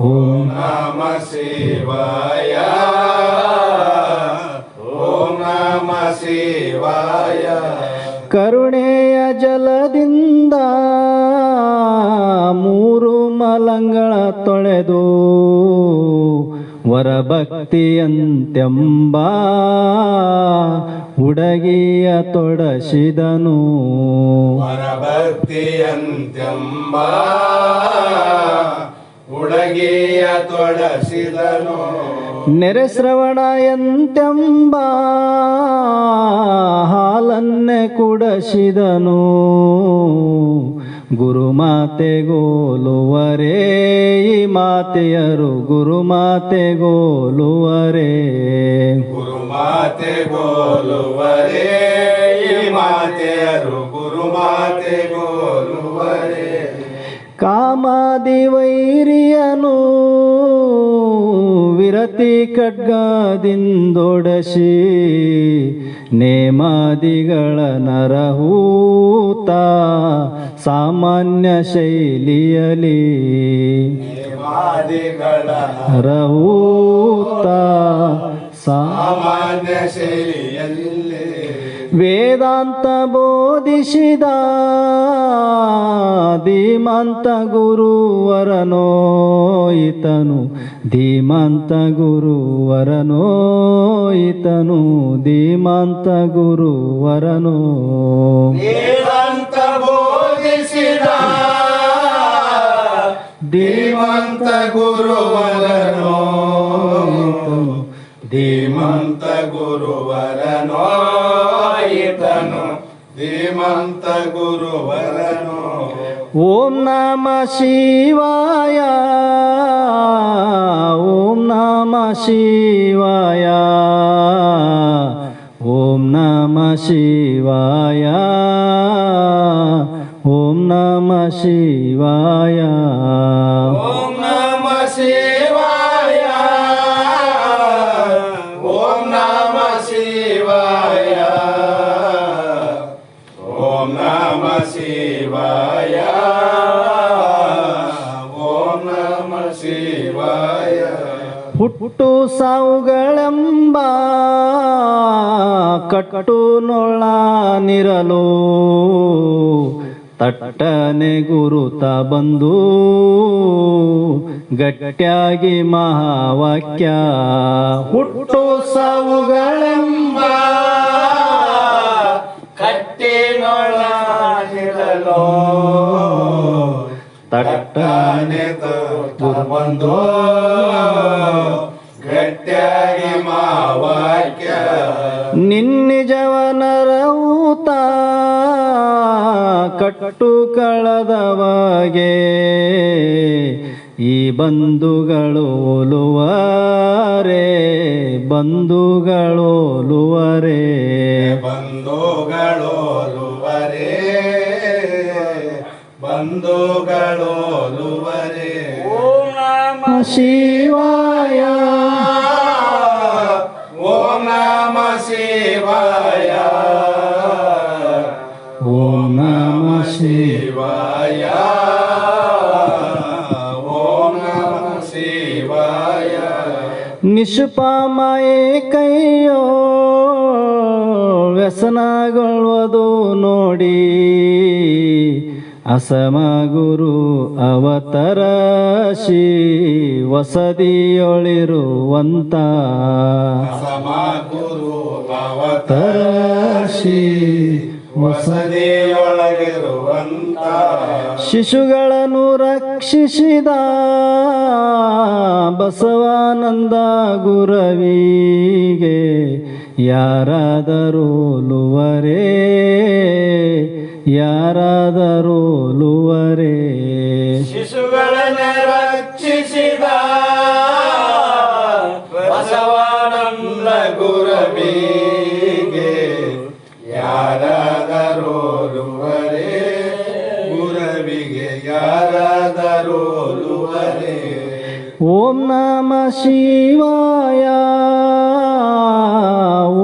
ಓಂ ನಮ ಶಿವಾಯ ಓಂ ನಮ ಶಿವಾಯ ಕರುಣೆಯ ಜಲದಿಂದ ಮೂರು ಮಲಂಗಳ ತೊಳೆದು ವರಭಕ್ತಿಯಂತೆಂಬ ಹುಡುಗಿಯ ತೊಡಸಿದನು ವರಭಕ್ತಿಯಂತೆಂಬ ಹುಡುಗಿಯ ತೊಡಸಿದನು ನೆರೆ ಶ್ರವಣ ಎಂತೆಂಬ ಹಾಲನ್ನೇ ಕುಡಸಿದನು ಗುರುಮಾತೆ ಗೋಲುವರೇ ಈ ಮಾತೆಯರು ಗುರುಮಾತೆ ಗೋಲುವರೇ ಗುರುಮಾತೆ ಗೋಲುವರೇ ಈ ಮಾತೆಯರು ಗುರುಮಾತೆ ಗೋಲುವರೇ ಕಾಮಾದಿ ವೈರಿಯನು ವಿರತಿ ಖಡ್ಗದಿಂದೊಡಸಿ ನೇಮಾದಿಗಳ ನರಹೂತ ಸಾಮಾನ್ಯ ಶೈಲಿಯಲಿ ಮಾದಿಗಳ ನರಹೂತ ಸಾಮಾನ್ಯ ಶೈಲಿಯಲ್ಲಿ ವೇದಾಂತ ಬೋಧಿಸಿದ ಧೀಮಂತ ಗುರುವರನೋ ಈತನು ಧೀಮಂತ ಗುರುವರನೋ ಈತನು ಧೀಮಂತ ಗುರುವರನೋ ವೇದಾಂತ ಬೋಧಿಸಿದ ಧೀಮಂತ ಗುರುವರನೋ ಧೀಮಂತ ಗುರುವರನೋ ಈತನು ಧೀಮಂತ ಗುರುವರನೋ ಓಂ ನಮ ಶಿವಾಯ ಓಂ ನಮ ಶಿವಾಯ ಓಂ ನಮ ಶಿವಾಯ ಓಂ ನಮ ಶಿವಾಯ ಓಂ ನಮ ಶಿವಾಯ ಓಂ ನಮ ಶಿವಾಯ ಓಂ ನಮ ಶಿವಾಯ ಓಂ ನಮ ಶಿವಾಯ ಹುಟ್ಟು ಸಾವುಗಳೆಂಬ ಕಟ್ಟು ನೊಳನಿರಲು ತಟ್ಟನೆ ಗುರುತ ಬಂದು ಗಟ್ಟಿಯಾಗಿ ಮಹಾವಾಕ್ಯ ಹುಟ್ಟು ಸಾವುಗಳೆಂಬ ಕಟ್ಟಿನೊಳಗಿರಲು ತಟ್ಟನೆ ಬಂದು ಗಟ್ಟಿಯಾಗಿ ಮಾವಾಕ್ಯ ನಿನ್ನಿಜವನರೂತ ಕಟ್ಟು ಕಳದವಗೆ ಈ ಬಂಧುಗಳು ಒಲುವರೆ ಬಂಧುಗಳು ಒಲುವರೆ ಬಂಧುಗಳೋಲುವರೇ ಬಂಧುಗಳೋಲುವರೇ ಓಂ ನಮ ಶಿವಾಯ ಓಂ ನಮ ಶಿವಾಯ ಓಂ ನಮ ಶಿವಾಯ ಓಂ ನಮ ಶಿವಾಯ ನಿಷ್ಪಾಮಾಯೇ ಕೈಯೋ ವ್ಯಸನಗೊಳ್ಳುವುದು ನೋಡಿ ಅಸಮ ಗುರು ಅವತರಶಿ ವಸದಿಯೊಳಿರುವಂತ ಸಮ ಗುರು ಅವತರಶಿ ವಸದಿಯೊಳಗಿರುವಂತ ಶಿಶುಗಳನ್ನು ರಕ್ಷಿಸಿದ ಬಸವಾನಂದ ಗುರವಿಗೆ ಯಾರಾದರೋಲುವರೇ ಯಾರಾದರೋಲುವರೇ ಶಿಶುಗಳನ್ನು ರಕ್ಷಿಸಿದ ಬಸವಾನಂದ ಗುರವಿಗೆ ಯಾರಾದರೋಲುವರೇ ಗುರವಿಗೆ ಯಾರಾದರೋಲುವರೇ ಓಂ ನಮ ಶಿವಾಯ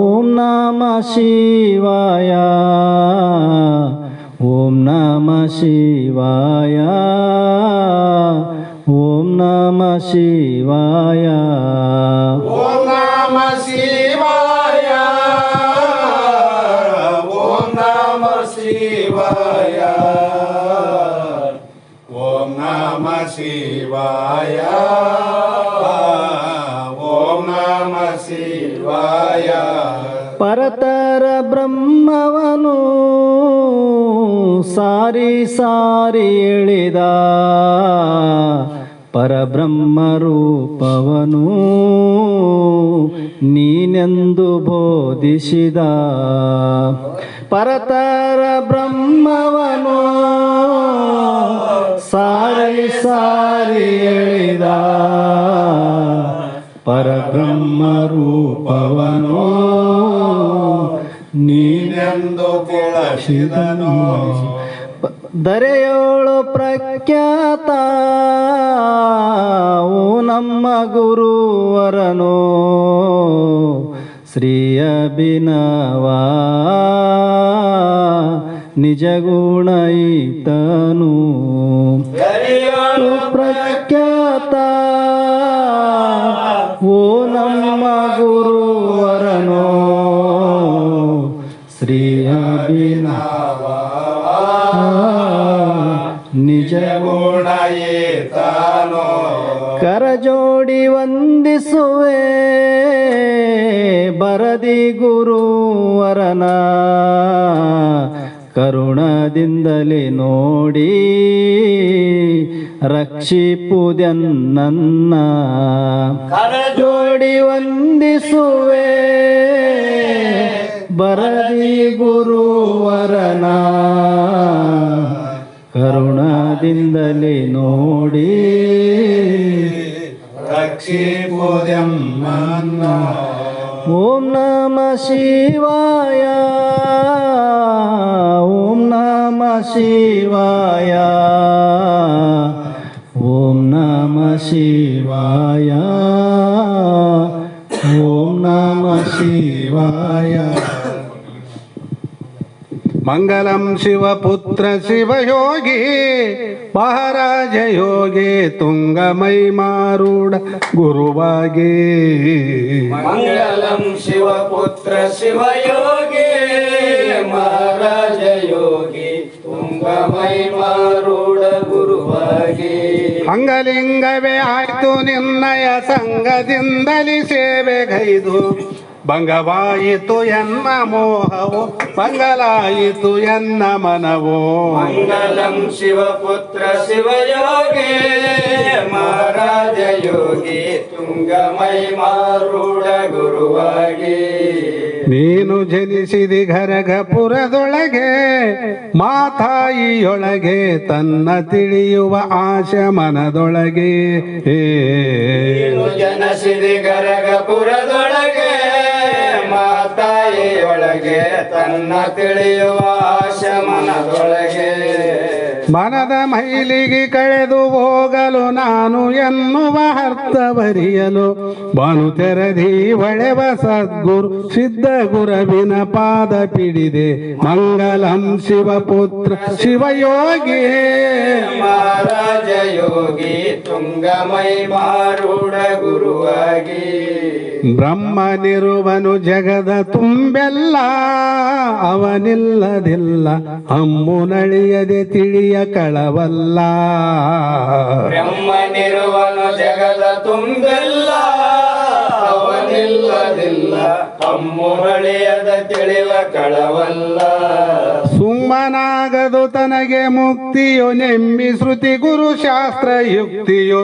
ಓಂ ನಮ ಶಿವಾಯ ಓಂ ನಮ ಶಿವಾಯ ಓಂ ನಮ ಶಿವಾಯ ಓಂ ನಮ ಶಿವಾಯ ಓಂ ನಮ ಶಿವಾಯ ಓಂ ನಮ ಶಿವಾಯ ಓಂ ನಮ ಶಿವಾಯ ಪರತರ ಬ್ರಹ್ಮವನು ಸಾರಿ ಸಾರಿ ಎಳಿದ ಪರಬ್ರಹ್ಮ ರೂಪವನು ನೀನೆಂದು ಬೋಧಿಸಿದ ಪರತರ ಬ್ರಹ್ಮವನು ಸಾರಿ ಸಾರಿ ಎಳಿದ ಪರಬ್ರಹ್ಮ ರೂಪವನು ನೀನೆಂದು ತಿಳಿಸಿದನು ದರೆಯೋಳು ಪ್ರಖ್ಯಾತ ಓ ನಮ್ಮ ಗುರುವರನು ಶ್ರೀ ಅಭಿನವ ನಿಜ ಗುಣ ಈತನು ಪ್ರಖ್ಯಾತ ಓ ನಮ್ಮ ಗುರುವರನು ಶ್ರೀ ಅಭಿನವ ನಿಜ ಗುಣಯೇತನೋ ಕರಜೋಡಿ ವಂದಿಸುವೆ ಬರದಿ ಗುರುವರನ ಕರುಣದಿಂದಲೇ ನೋಡಿ ರಕ್ಷಿಪುದೆನ್ನ ಕರಜೋಡಿ ವಂದಿಸುವೆ ಬರದಿ ಗುರುವರನ ಕರುಣದಿಂದಲೇ ನೋಡಿ ರಕ್ಷಿಪುದೆಮ್ಮನ್ನ ಓಂ ನಮ ಶಿವಾಯ ಓಂ ನಮ ಶಿವಾಯ ಓಂ ನಮ ಶಿವಾಯ ಓಂ ನಮ ಶಿವಾಯ ಮಂಗಲಂ ಶಿವಪುತ್ರ ಶಿವಯೋಗಿ ಮಹಾರಾಜ ಯೋಗಿ ತುಂಗಮೈಮಾರೂಢ ಗುರುವಾಗಿ ಮಂಗಲಂ ಶಿವಪುತ್ರ ಶಿವಯೋಗಿ ಮಹಾರಾಜ ಯೋಗಿ ತುಂಗಮೈಮಾರೂಢ ಗುರುವಾಗಿ ಅಂಗಲಿಂಗವೇ ಆಯ್ತು ನಿನ್ನಯ ಸಂಘದಿಂದಲಿ ಸೇವೆಗೈದು ಭಂಗವಾಯಿತು ಎನ್ನ ಮೋಹವು ಮಂಗಲಾಯಿತು ಎನ್ನ ಮನವೋ ಮಂಗಲಂ ಶಿವಪುತ್ರ ಶಿವಯೋಗಿ ಮಹಾರಾಜ ಯೋಗಿ ತುಂಗಮೈಮಾರೂಢ ಗುರುವಾಗಿ ನೀನು ಜನಿಸಿದಿ ಘರಘಪುರದೊಳಗೆ ಮಾತಾಯಿಯೊಳಗೆ ತನ್ನ ತಿಳಿಯುವ ಆಶೆ ಮನದೊಳಗೆ ನೀನು ಜನಸಿದಿ ಗರಗಪುರದೊಳಗೆ ಮಾತಾಯಿಯೊಳಗೆ ತನ್ನ ತಿಳಿಯುವ ಆಶ ಮನದೊಳಗೆ ಮನದ ಮೈಲಿಗೆ ಕಳೆದು ಹೋಗಲು ನಾನು ಎನ್ನುವ ಅರ್ಥವರಿಯಲು ಬಾನು ತೆರದಿ ಒಳೆವ ಸದ್ಗುರು ಸಿದ್ಧ ಗುರವಿನ ಪಾದ ಪಿಡಿದೆ ಮಂಗಲಂ ಶಿವಪುತ್ರ ಶಿವಯೋಗಿ ಮಹಾರಾಜ ಯೋಗಿ ತುಂಗಮೈ ಮಾರೂಢ ಗುರುವಾಗಿ ಬ್ರಹ್ಮನಿರುವನು ಜಗದ ತುಂಬೆಲ್ಲ ಅವನಿಲ್ಲದಿಲ್ಲ ಅಮ್ಮುನಳಿಯದೆ ತಿಳಿಯ ಕಳವಲ್ಲ ಬ್ರಹ್ಮನಿರುವನು ಜಗದ ತುಂಬೆಲ್ಲ ಅವನಿಲ್ಲದಿಲ್ಲ ಅಮ್ಮುರಳಿಯದ ತಿಳಿವ ಕಳವಲ್ಲ ಸುಮ್ಮನಾಗದು ತನಗೆ ಮುಕ್ತಿಯು ನೆಮ್ಮಿ ಶ್ರುತಿ ಗುರು ಶಾಸ್ತ್ರ ಯುಕ್ತಿಯು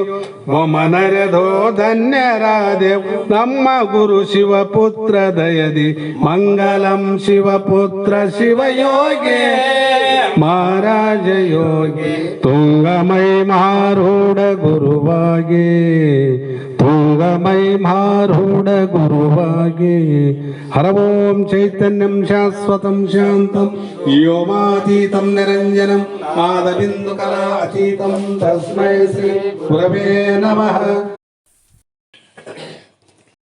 ಒಮನರೆದೋ ಧನ್ಯರಾದೆವು ನಮ್ಮ ಗುರು ಶಿವಪುತ್ರ ದಯದಿ ಮಂಗಲಂ ಶಿವಪುತ್ರ ಶಿವಯೋಗಿ ಮಹಾರಾಜ ಯೋಗಿ ತುಂಗಮೈ ಮಾರೂಢ ಗುರುವಾಗಿ ತುಂಗಮೈ ಮಾರೂಢ ಗುರುವಾಗಿ ಹರ ಓಂ ಚೈತನ್ಯಂ ಶಾಶ್ವತಂ ಶಾಂತಂ ವ್ಯೋಮಾತೀತಂ ನಿರಂಜನಂ ಆದಬಿಂದು ಕಲಾ ಅತೀತಂ ತಸ್ಮೈ ಶ್ರೀ ಗುರವೇ ನಮಃ.